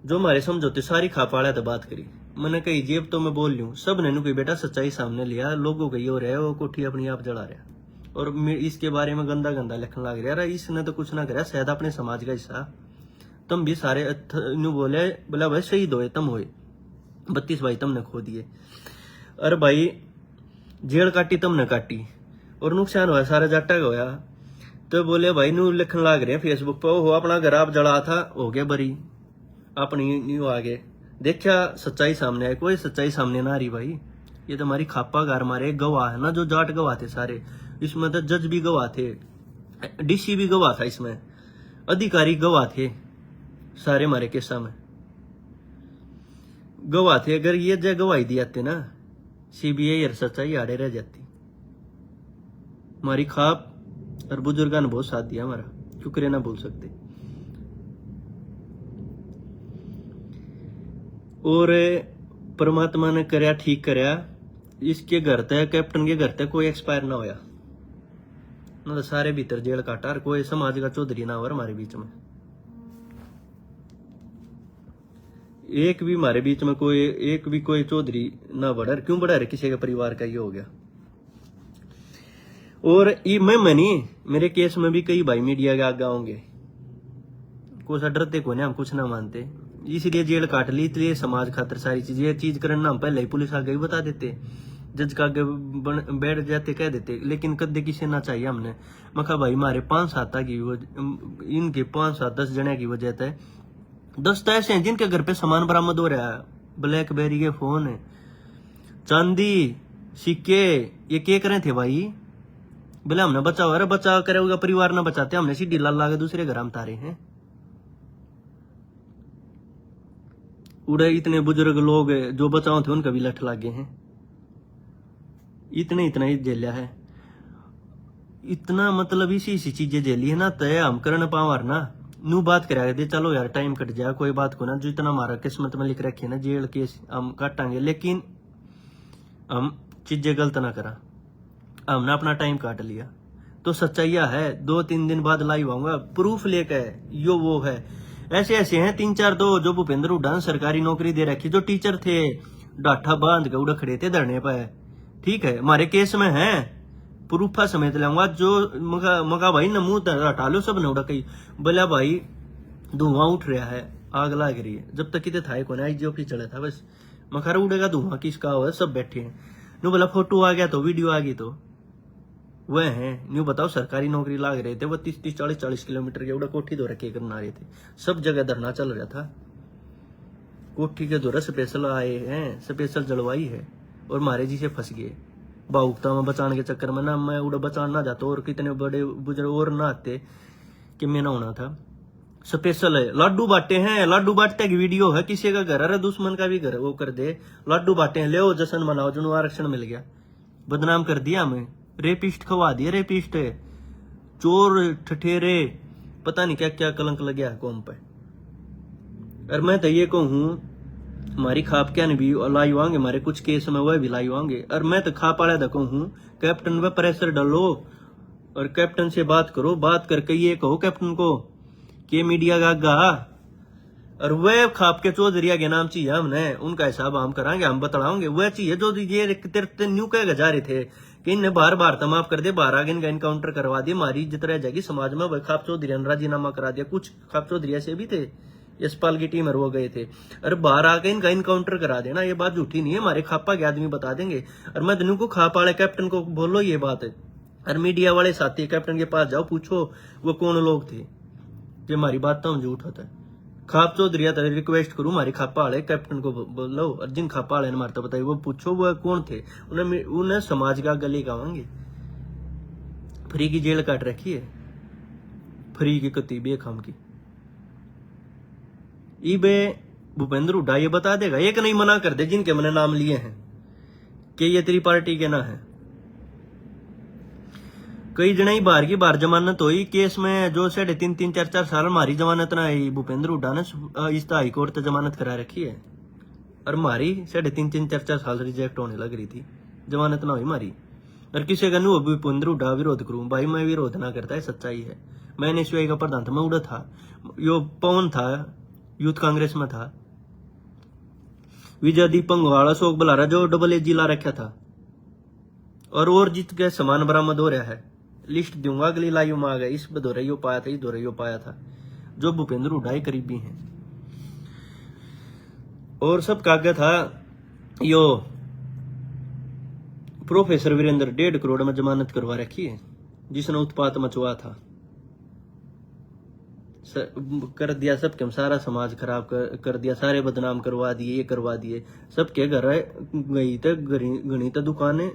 S1: जो हमारे समझौते सारी खाप वाले तो बात करी। मैंने कही जेब तो मैं बोल लूं, सब ने कोई बेटा सच्चाई सामने लिया, लोगों का हो रहा है वो कोठी अपनी आप जला रहा, और इसके बारे में गंदा गंदा लिखने लग रहा है। इसने तो कुछ ना करा, शायद अपने समाज का हिस्सा, तुम भी सारे बोले बोला भाई शहीद होए तुम होए, 32 भाई तुमने खो दिए, अरे भाई जेल काटी तुमने काटी, और नुकसान हुआ सारा जाटा का होया। तो बोले भाई न्यू लिखने लग रहे हैं फेसबुक पर, वो अपना घर आप जला था, हो गया बरी, अपनी न्यू आगे देखा सच्चाई सामने आई, कोई सच्चाई सामने ना आ रही भाई। ये तो हमारी खापा घर मारे गवाह है ना, जो जाट गवाह थे सारे, इसमें तो जज भी गवाह थे, डीसी भी गवाह था, इसमें अधिकारी गवाह थे, सारे हमारे केसा में गवाह थे। अगर ये जगह गवाही दी जाती ना, सीबीआई और सच्चाई आड़े रह जाती। हमारी खाप और बुजुर्गों ने बहुत साथ दिया हमारा, शुक्रिया ना बोल सकते। और परमात्मा ने करया ठीक करया, इसके घर तक कैप्टन के घर तक कोई एक्सपायर ना होया ना, तो सारे भीतर जेल काटा, और कोई समाज का चौधरी ना हो हमारे बीच में, एक भी हमारे बीच में कोई चौधरी ना बढ़ा। क्यों बढ़ा रहे, किसी के परिवार का ये हो गया। और मेरे केस में भी कई भाई मीडिया के आगे होंगे, कुछ डरते को नहीं, हम कुछ ना मानते, इसलिए जेल काट ली, इसलिए समाज खातर सारी चीज, ये चीज करना हम पहले ही पुलिस आगे भी बता देते, जज का आगे बैठ जाते, कह देते, लेकिन कदे किसी ना चाहिए हमने। मखा भाई मारे 5-7 की इनके 5-7-10 जने की वजह से 10 तो ऐसे हैं जिनके घर पे सामान बरामद हो रहा है, ब्लैकबेरी के फोन, चांदी, सिक्के, ये क्या करे थे भाई, बोले हमने बचाओ, अरे बचाव करेगा परिवार ना बचाते, हमने सीढ़ी ला के दूसरे घर हम तारे हैं। उड़े इतने बुजुर्ग लोग जो बचाओ थे उनका भी लठ लागे हैं, इतना ही झेलिया है, इतना मतलब इसी चीजें झेली है ना, तय हम करने पावर ना, नू बात करा दे चलो यार टाइम कट जाए, कोई बात को ना, जो इतना हमारा किस्मत में लिख रखे ना जेल केस हम काटांगे, लेकिन हम चीजें गलत ना करा, हमने अपना टाइम काट लिया। तो सच्चाइया है, 2-3 दिन बाद लाइव आऊंगा प्रूफ लेकर, यो वो है, ऐसे हैं 3-4 दो जो भूपेंद्र हुड्डा सरकारी नौकरी दे रखी, जो टीचर थे डाठा बांध के उड़ खड़े थे धरने पर, ठीक है हमारे केस में है, प्रूफा समेत लाऊंगा, जो मगा भाई न मुंह हटा लो सब न उड़ा कही, बोला भाई धुआं उठ रहा है, आग लग रही है, जब तक कितने था को आईजीओपी चला था बस, मखारा उड़ेगा धुआं किसका हो, सब बैठे हैं, नो बोला फोटो आ गया तो वीडियो आ गई तो वह है, न्यू बताओ सरकारी नौकरी लाग रहे थे, वो 30-30 40-40 किलोमीटर के उड़ा कोठी दो रखे करना रहे थे, सब जगह धरना चल रहा था, कोठी के दौरा स्पेशल आए हैं, स्पेशल जलवाई है, और मारे जी से फंस गए भावुकता में बचाने के चक्कर में ना, मैं उड़ा बचान ना जाता और कितने बड़े बुजुर्ग और ना आते कि मैं ना होना था। स्पेशल है, लाडू बांटे हैं, लाडू बांटते की वीडियो है, किसी का घर अरे दुश्मन का भी घर वो कर दे, लाडू बांटे हैं, ले जश्न मनाओ, जो आरक्षण मिल गया, बदनाम कर दिया हमें, रेपिस्ट खवा दिए, रेपिस्ट है, चोर ठठेरे, पता नहीं क्या क्या कलंक लग गया कौम पे। और मैं तो ये कहूँ हमारी खाप क्या नहीं भी लाइव आएंगे, हमारे कुछ केस में वह भी लाइव आएंगे, और मैं तो खाप वाला तो कहूँ कैप्टन पे प्रेशर डालो और कैप्टन से बात करो, बात करके ये कहो कैप्टन को कि मीडिया का आगा, और वह खाप के चौधरी के नाम चाहिए हमने, उनका हिसाब हम कराएंगे, हम बतलाओगे, वह चाहिए जो ये तेरे न्यू कह जा रहे थे कि इन्हें बार तो माफ कर दे, 12 आगे इनका इनकाउंटर करवा दिया, हमारी इज्जत रह जाएगी समाज में। वह खाप चौधरी ने राजीनामा करा दिया, कुछ खाप चौधरी ऐसे भी थे, यशपाल की टीम वो गए थे, अरे 12 आगे इनका इनकाउंटर करा देना, ये बात झूठी नहीं है, हमारे खापा के आदमी बता देंगे। और मैं दिन को खापा वाले कैप्टन को बोलो ये बात है, और मीडिया वाले साथी कैप्टन के पास जाओ, पूछो वो कौन लोग थे जो हमारी बात तो झूठ होता है। खाप चौधरी रिक्वेस्ट करूं हमारी खापा वाले कैप्टन को बोलो, और जिन खापा वाले ने मारता बताइए वो पूछो वो कौन थे, उन्हें समाज का गली गावांगे, फ्री की जेल काट रखी है। फ्री की कती बेखाम की। इबे भूपेंद्र हुड्डा ये बता देगा, एक नहीं मना कर दे जिनके मैंने नाम लिए हैं कि ये तेरी पार्टी के ना है। कई जने बाहर की बाहर जमानत हुई केस में, जो 3.5-4 साल हमारी जमानत ना आई। भूपेंद्र हुड्डा ने इस हाई कोर्ट जमानत करा रखी है, और हमारी 3.5-4 साल रिजेक्ट होने लग रही थी, जमानत ना हुई हमारी। और किसी का नहीं भूपेंद्र हुड्डा विरोध करूं, भाई मैं विरोध ना करता है, सच्चाई है। मैंने एसयूआई का प्रधान था, मैं उड़ा था, यो पवन था, यूथ कांग्रेस में था, विजय पंघवाल, अशोक बलारा जो AA ला रखा था, और जीत के सामान बरामद हो रहा है। लिस्ट दूंगा अगली लाइव में आ गया, इस बदोरइयो पाया था, इस दोरइयो पाया था, जो भूपेंद्र हुड्डा करीबी हैं। और सब कागज था यो प्रोफेसर वीरेंद्र 1.5 करोड़ में जमानत करवा रखी है, जिसने उत्पात मचवा था, कर दिया सबके, सारा समाज खराब कर दिया, सारे बदनाम करवा दिए, ये करवा दिए। सबके घर गई तो गणी तो दुकानें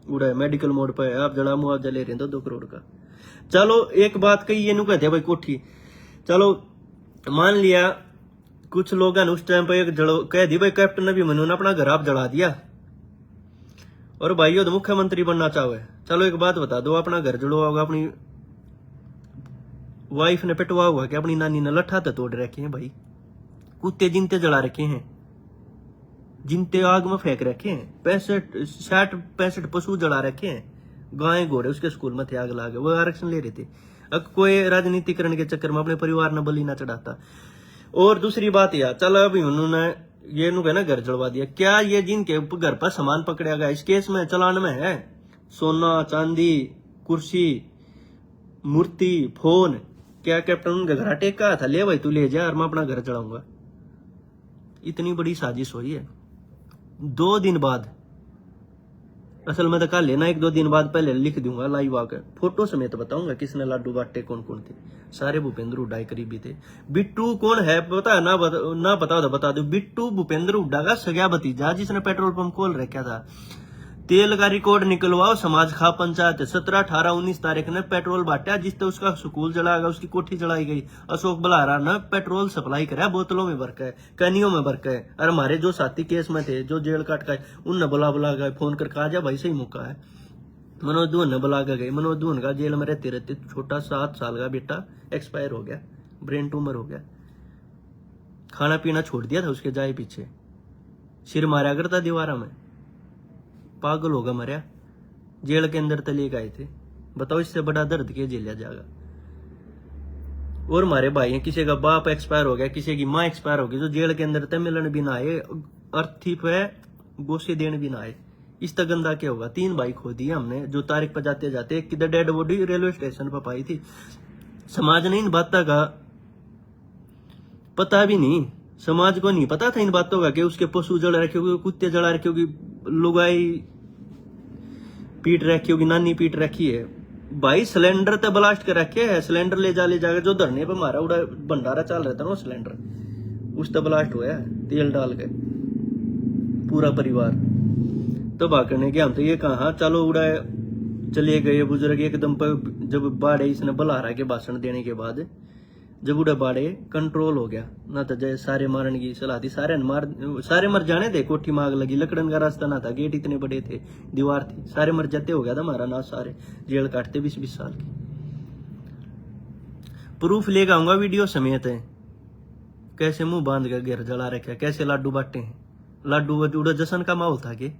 S1: उड़ा, मेडिकल मोड पे आप जड़ा मुआवजा ले रहे हैं 2 करोड़ का। चलो एक बात कही ये नु कहते भाई कोठी, चलो मान लिया कुछ लोग उस टाइम पे कह दी भाई कैप्टन ने भी मनोन अपना घर आप जला दिया, और भाई तो मुख्यमंत्री बनना चाहे। चलो एक बात बता दो, अपना घर जड़वा होगा, अपनी वाइफ ने पिटवा हुआ कि अपनी नानी ने लट्ठा तो तोड़ रखे हैं भाई, कुत्ते जिनते जला रखे हैं, जिनते आग में फेंक रखे हैं, 65 पशु जला रखे हैं, गाय घोड़े उसके स्कूल में थे, आग लागे, वो आरक्षण ले रहे थे। अब कोई राजनीतिकरण के चक्कर में अपने परिवार ने बलि ना चढ़ाता। और दूसरी बात यार, चलो अभी उन्होंने ये ना घर जलवा दिया, क्या ये जिनके घर पर सामान पकड़ा गया इस केस में चलान में है, सोना चांदी कुर्सी मूर्ति फोन, क्या कैप्टन उनका घर टेका था, ले भाई तू ले जा और मैं अपना घर चढ़ाऊंगा। इतनी बड़ी साजिश हुई है। 2 दिन बाद, असल में तो कल लेना 1-2 दिन बाद पहले लिख दूंगा लाइव आकर, फोटो समेत बताऊंगा किसने लाडू बांटे, कौन कौन थे। सारे भूपेंद्र हुड्डा करीबी थे। बिट्टू कौन है पता है ना पता हो तो बता दो। बिट्टू भूपेंद्र हुड्डा का सगा भतीजा, जिसने पेट्रोल पंप खोल रखा था। तेल का रिकॉर्ड निकलवाओ, समाज खा पंचायत 17, 18, 19 तारीख ने पेट्रोल बांटा, जिससे उसका स्कूल जला गया, उसकी कोठी जलाई गई। अशोक बलारा ने पेट्रोल सप्लाई करा, बोतलों में भर के, कैनियों में भर के। और हमारे जो साथी केस में थे, जो जेल काट गए, उनने बुला गए, फोन कर कहा जा भाई सही मौका है। मनोज दुहन ने बुला के गए। मनोज दुहन का जेल में रहते रहते छोटा 7 साल का बेटा एक्सपायर हो गया, ब्रेन ट्यूमर हो गया, खाना पीना छोड़ दिया था उसके जाए पीछे, सिर मारा करता दीवारा में, पागल होगा मरिया, जेल के अंदर तले गए थे। बताओ इससे बड़ा दर्द के झेला जाएगा। और हमारे भाई हैं, किसी का बाप एक्सपायर हो गया, किसी की माँ एक्सपायर हो गई, जो जेल के अंदर तय मिलन भी ना आए, अर्थी पे गोसे देने भी ना आए। इस तक गंदा क्या होगा। 3 भाई खो दिए हमने, जो तारीख पर जाते जाते, एक किधर डेड बॉडी रेलवे स्टेशन पर पाई थी। समाज ने इन बातों का पता भी नहीं, समाज को नहीं पता था इन बातों का, कि उसके पशु जड़ रखे होगी, कुत्ते जड़ा रखे होगी, लुगाई पीट रखी होगी, नानी पीट रखी है। भाई सिलेंडर तो ब्लास्ट कर रखे है, सिलेंडर ले जाकर जो धरने पे मारा उड़ा भंडारा चल रहा था ना सिलेंडर, उस तो ब्लास्ट हुआ है तेल डाल के पूरा परिवार। तो भागने के हम तो ये कहा चलो उड़ा चले गए बुजुर्ग एकदम पर। जब बाड़े इसने बलारा के भाषण देने के बाद जब उड़ा बाड़े कंट्रोल हो गया ना, तो जय सारे मारने की सलाह थी, सारे मर जाने थे। कोठी में आग लगी, लकड़न का रास्ता ना था, गेट इतने बड़े थे, दीवार थी, सारे मर जाते हो गया था हमारा ना, सारे जेल काटते 20-20 साल की। प्रूफ लेकर आऊंगा वीडियो समेत है, कैसे मुंह बांध कर घर जला रखा, कैसे लाडू बांटे हैं। लाडू उड़ा जश्न का माहौल था कि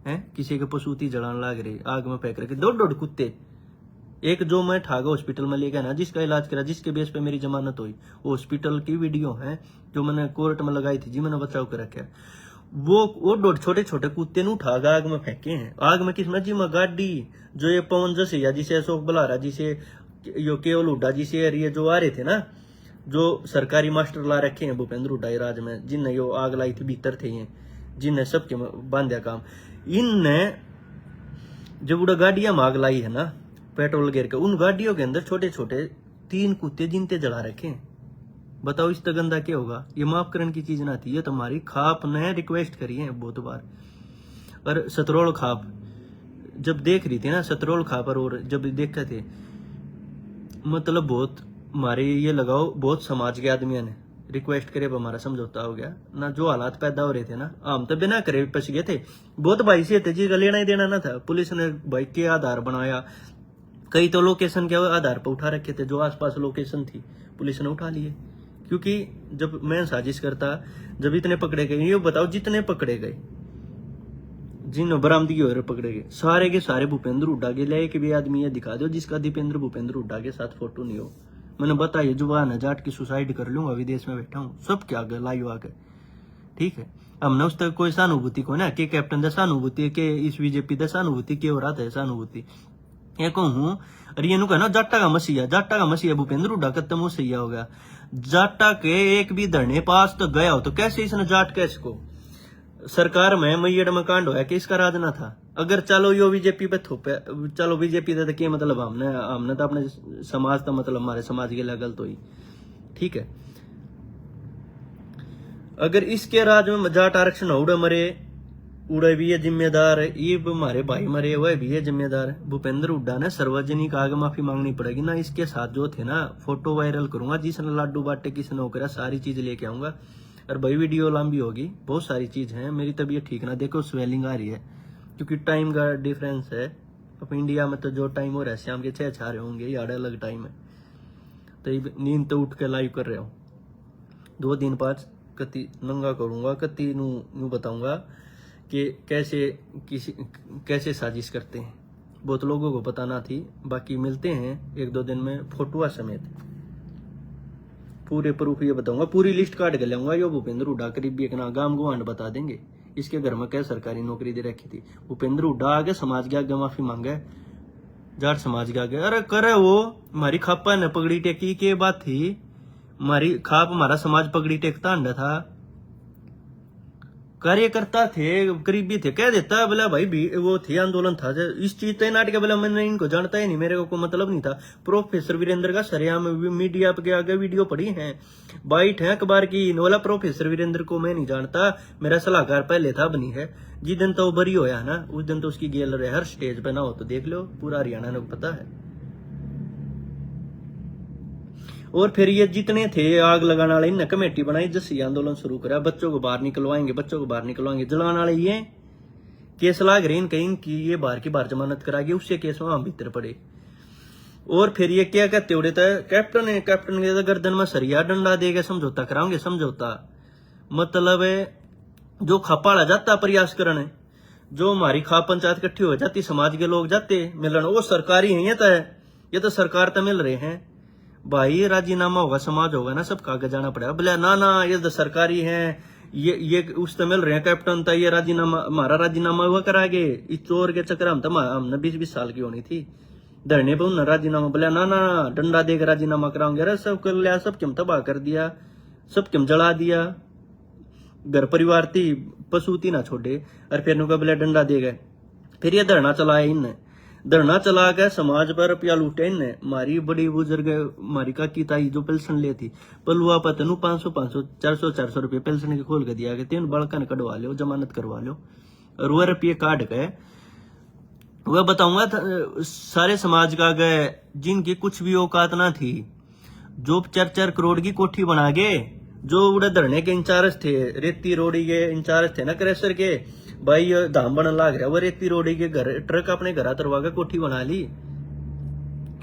S1: हैं, किसी के पशुती जलाने लाग रहे, आग में फेंक रखे 2-2 कुत्ते। एक जो मैं ठागा हॉस्पिटल में ले गया ना, जिसका इलाज करा, जिसके बेस पे मेरी जमानत हुई, वो हॉस्पिटल की वीडियो है जो मैंने कोर्ट में लगाई थी, जी मैंने बचाव कर रखा है। वो छोटे कुत्ते ने उठागा आग में फेंके हैं। आग में किसमें, जी में गाड़ी, जो ये पवन जसिया, जिसे अशोक बलारा, जिसे यो केवल हुड्डा, जिसे ये जो आ रहे थे ना, जो सरकारी मास्टर ला रखे हैं भूपेंद्र हुड्डा राज में, जिनने यो आग लाई थी, भीतर थे ये, जिनने सबके बांधा काम। इनने जब उड़ा गाड़ियां में आग लाई है ना, पेट्रोल गिर के, उन गाड़ियों के अंदर छोटे छोटे 3 कुत्ते जिनते जला रखे हैं। बताओ इस गंदा क्या होगा। ये माफ करने की चीज ना थी, ये तुम्हारी खाप ने रिक्वेस्ट करी है बहुत बार। और सतरोल खाप जब देख रही थी ना, सतरोल खाप और जब देखे थे, मतलब बहुत हमारे ये लगाओ, बहुत समाज के आदमियों ने रिक्वेस्ट करे, हमारा समझौता हो गया ना। जो हालात पैदा हो रहे थे ना, हम तो बिना करे पछ गए थे। बहुत भाई से थे जी, लेना ही देना ना था। पुलिस ने भाई के आधार बनाया, कई तो लोकेशन के आधार पर उठा रखे थे, जो आसपास लोकेशन थी पुलिस ने उठा लिए। क्योंकि जब मैं साजिश करता, जब इतने पकड़े गए, ये बताओ जितने पकड़े गए, जिन बरामदगी हो रहे पकड़े गए, सारे के सारे भूपेंद्र हुड्डा के लिए। एक भी आदमी ये दिखा दो जिसका दीपेंद्र भूपेंद्र हुड्डा के साथ फोटो नहीं हो। मैंने बताया जुबान है जाट की, सुसाइड कर लूंगा, विदेश में बैठा हूँ, सब क्या लाइव आके, ठीक है। हमने उस तक कोई सहानुभूति को ना कि कैप्टन दे सहानुभूति के, इस बीजेपी दे सहानुभूति के हो रहा था सहानुभूति ये कहूँ। अरे ये कहना जाटा का मसीहा भूपेंद्र हुड्डा खत्म हो सही हो गया। जाटा के एक भी धरने पास तो गया हो तो कैसे इसने जाट कैसे को सरकार में मैयड़ में कांड होया कि इसका राज ना था। अगर चलो यो बीजेपी पे थोपे, चलो बीजेपी तो क्या मतलब, हमने तो अपने समाज का मतलब हमारे समाज के लिए गलत हुई, ठीक है। अगर इसके राज में जाट आरक्षण उड़े मरे, उड़े भी ये जिम्मेदार है, ये हमारे भाई मरे वह भी ये जिम्मेदार है। भूपेंद्र हुड्डा ने सार्वजनिक आगे माफी मांगनी पड़ेगी ना। इसके साथ जो थे ना, फोटो वायरल करूंगा, जिसने लाडू बाटे किसने हो करा, सारी चीज लेके आऊंगा। और भाई वीडियो लंबी होगी, बहुत सारी चीज है। मेरी तबीयत ठीक ना, देखो स्वेलिंग आ रही है, क्योंकि टाइम का डिफरेंस है। अब इंडिया में तो जो टाइम हो रहा है शाम के 6 रहे होंगे, यार अलग टाइम है। तो नींद तो उठ के लाइव कर रहे हो। 2 दिन 5 कति नंगा करूंगा, कति नू बताऊंगा कि कैसे साजिश करते हैं। बहुत लोगों को पता ना थी। बाकी मिलते हैं 1-2 दिन में फोटोआ समेत पूरे प्रूफ ये बताऊंगा, पूरी लिस्ट काट के लाऊंगा। यो भूपेंद्र हुड्डा करीबी एक ना गांव गुआंड बता देंगे इसके घर में क्या सरकारी नौकरी दे रखी थी। भूपेंद्र हुड्डा आगे समाज के आगे माफी मांगे, जाट समाज के आगे। अरे करे वो हमारी खापा ने पगड़ी टेकी के बात थी, हमारी खाप हमारा समाज पगड़ी टेकता अंडा था। कार्यकर्ता थे, करीबी थे, कह देता बोला भाई भी वो थे, आंदोलन था इस चीज तय नाटक बोला। मैंने इनको जानता ही नहीं, मेरे को मतलब नहीं था। प्रोफेसर वीरेंद्र का सरेआम मीडिया के आगे वीडियो पड़ी है, बाइट है अखबार की। बोला प्रोफेसर वीरेंद्र को मैं नहीं जानता, मेरा सलाहकार पहले था बनी है। जिस दिन तो बरी होया ना, उस दिन तो उसकी गेल रहे हर स्टेज पे ना हो तो देख लो, पूरा हरियाणा ने पता है। और फिर ये जितने थे आग लगाने वाले, इनने कमेटी बनाई, जैसे आंदोलन शुरू करा, बच्चों को बाहर निकलवाएंगे, जलाने वाले ये केस लाग रहे इनके, इनकी ये बाहर की बाहर जमानत कराएगी, उससे केस वहां भीतर पड़े। और फिर ये क्या कहते हो रहे, कैप्टन के गर्दन में सरिया डंडा देगा, समझौता कराओगे। समझौता मतलब जो खपाड़ा जाता प्रयास करने, जो हमारी खा पंचायत इकट्ठी हो जाती, समाज के लोग जाते मिलन, वो सरकारी है। ये तो सरकार तो मिल रहे हैं भाई। राजीनामा होगा, समाज होगा ना, सब कागज जाना पड़ेगा। बोले ना ये तो सरकारी है, ये उस तो मिल रहे हैं कैप्टन था, ये राजीनामा हमारा राजीनामा हुआ करागे। इस चोर के चक्कर हमने 20-20 साल की होनी थी, धरने पर उन्हें राजीनामा। बोले ना डंडा देकर राजीनामा कराओगे। अरे सब कर लिया, सब क्यों तबाह कर दिया, सब क्यों जला दिया, घर परिवार थी पशु थी ना छोड़े। और फिर नुका बोले डंडा दे गए। फिर ये धरना चलाया इनने, धरना चला के समाज पर रुपया लूटे ने। मारी बड़ी बुजुर्ग मारी काकी ताई जो पेंशन ले थी, पलुआ पतनु 500 400 रुपये पेंशन के खोल के दिया गया। बड़का ने कटवा लो, जमानत करवा लो, और वह रुपये काट गए। वह बताऊंगा सारे समाज का गए, जिनकी कुछ भी औकात ना थी, जो 4-4 करोड़ की कोठी बना गए, जो उड़े धरने के इंचार्ज थे, रेती रोड़ी के इंचार्ज थे ना, क्रेशर के भाई धाम बनने लाग रहा, वो रेती रोड़ी के घर ट्रक अपने घर तरवा के कोठी बना ली।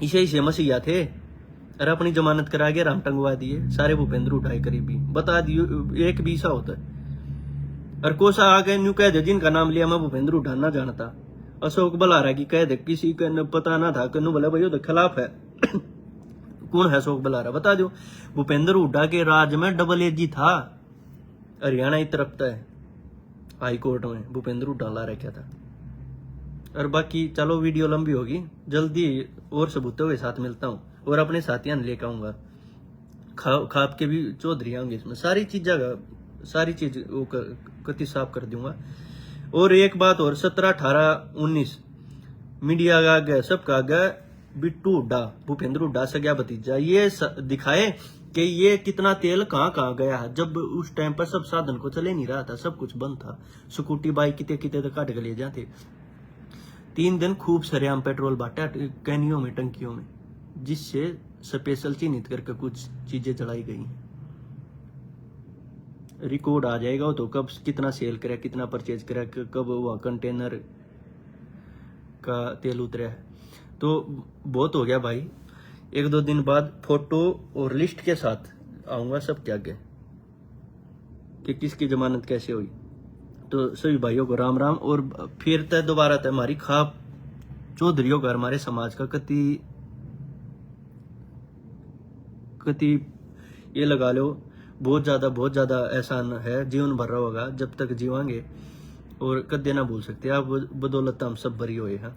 S1: इसे मसीहा थे, अरे अपनी जमानत करा के राम टंगवा दिए सारे भूपेंद्र उठाए करीबी। बता दियो एक भी सा होता है। और कोसा आगे न्यू कह दे जिनका नाम लिया मैं भूपेंद्र उठाना जानता, अशोक बलारा की कह दे, किसी को पता ना था, कन्नू बोले भाई खिलाफ है। कौन है अशोक बलारा बता दो। भूपेंद्र हुड्डा के राज में डबल एजी था, हरियाणा ही तरफ है, हाई कोर्ट में भूपेंद्र हुड्डा ला रखा था। और बाकी चलो वीडियो लंबी होगी, जल्दी और सबूतों के साथ मिलता हूँ, और अपने साथियों ने लेकर आऊंगा। खाप के भी चौधरी आऊंगे इसमें, सारी चीज वो कति साफ कर दूंगा। और एक बात और, 17, 18, 19 मीडिया का आगे सबका आगे बिट्टू हुड्डा, भूपेंद्र हुड्डा से क्या भतीजा, ये दिखाए कि ये कितना तेल कहाँ गया है। जब उस टाइम पर सब साधन को चले नहीं रहा था, सब कुछ बंद था, स्कूटी बाइक कितने तो काट के ले जाते। 3 दिन खूब सरेआम पेट्रोल बांटा कैनियों में, टंकियों में, जिससे स्पेशल चिन्हित करके कुछ चीजें चढ़ाई गई। रिकॉर्ड आ जाएगा वो तो, कब कितना सेल करा, कितना परचेज करा, कब वह कंटेनर का तेल उतरा है। तो बहुत हो गया भाई। 1-2 दिन बाद फोटो और लिस्ट के साथ आऊंगा सबके आगे कि किसकी जमानत कैसे हुई। तो सभी भाइयों को राम राम। और फिर तय दोबारा तय हमारी खाप चौधरियों का, हमारे समाज का कति ये लगा लो बहुत ज्यादा एहसान है, जीवन भर रहा होगा जब तक जीवांगे, और कदे ना भूल सकते आप। बदौलत हम सब बरी हुए हैं।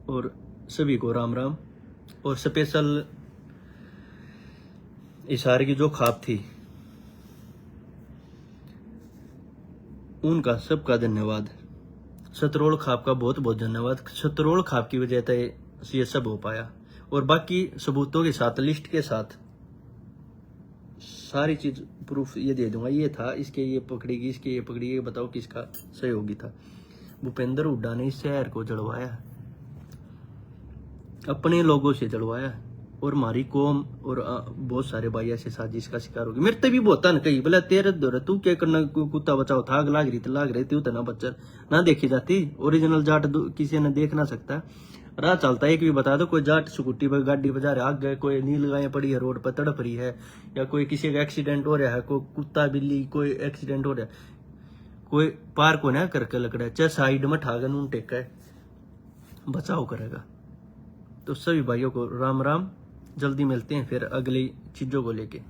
S1: और सभी को राम राम। और स्पेशल इशारे की जो खाप थी उनका सबका धन्यवाद। सतरोल खाप का बहुत बहुत धन्यवाद। सतरोल खाप की वजह से ये सब हो पाया। और बाकी सबूतों के साथ, लिस्ट के साथ सारी चीज प्रूफ ये दे दूंगा। ये था, इसके ये पकड़ेगी, इसके ये पकड़ेगी, ये बताओ किसका सहयोगी था। भूपेंद्र हुड्डा ने इस शहर को जड़वाया, अपने लोगों से जड़वाया। और हमारी कौम और बहुत सारे भाई ऐसे साजिश का शिकार हो गए। मेरे ते भी बहुत न कही बोला तेरे दौरे तू क्या करना, कुत्ता बचाओ था, आग लाग रही थी उतना बच्चर ना देखी जाती। ओरिजिनल जाट किसी ने देख ना सकता। राह चलता है, एक भी बता दो कोई जाट स्कूटी पर गाड़ी बजा रहे, आग गए, कोई नील गाय पड़ी है रोड पर तड़प रही है, या कोई किसी का एक्सीडेंट हो रहा है, कोई कुत्ता बिल्ली कोई एक्सीडेंट हो रहा है, कोई पार को ना करके लग रहा है, चाहे साइड में ठागन उन टेका है, बचाव करेगा। तो सभी भाइयों को राम राम। जल्दी मिलते हैं फिर अगली चीजों को लेके।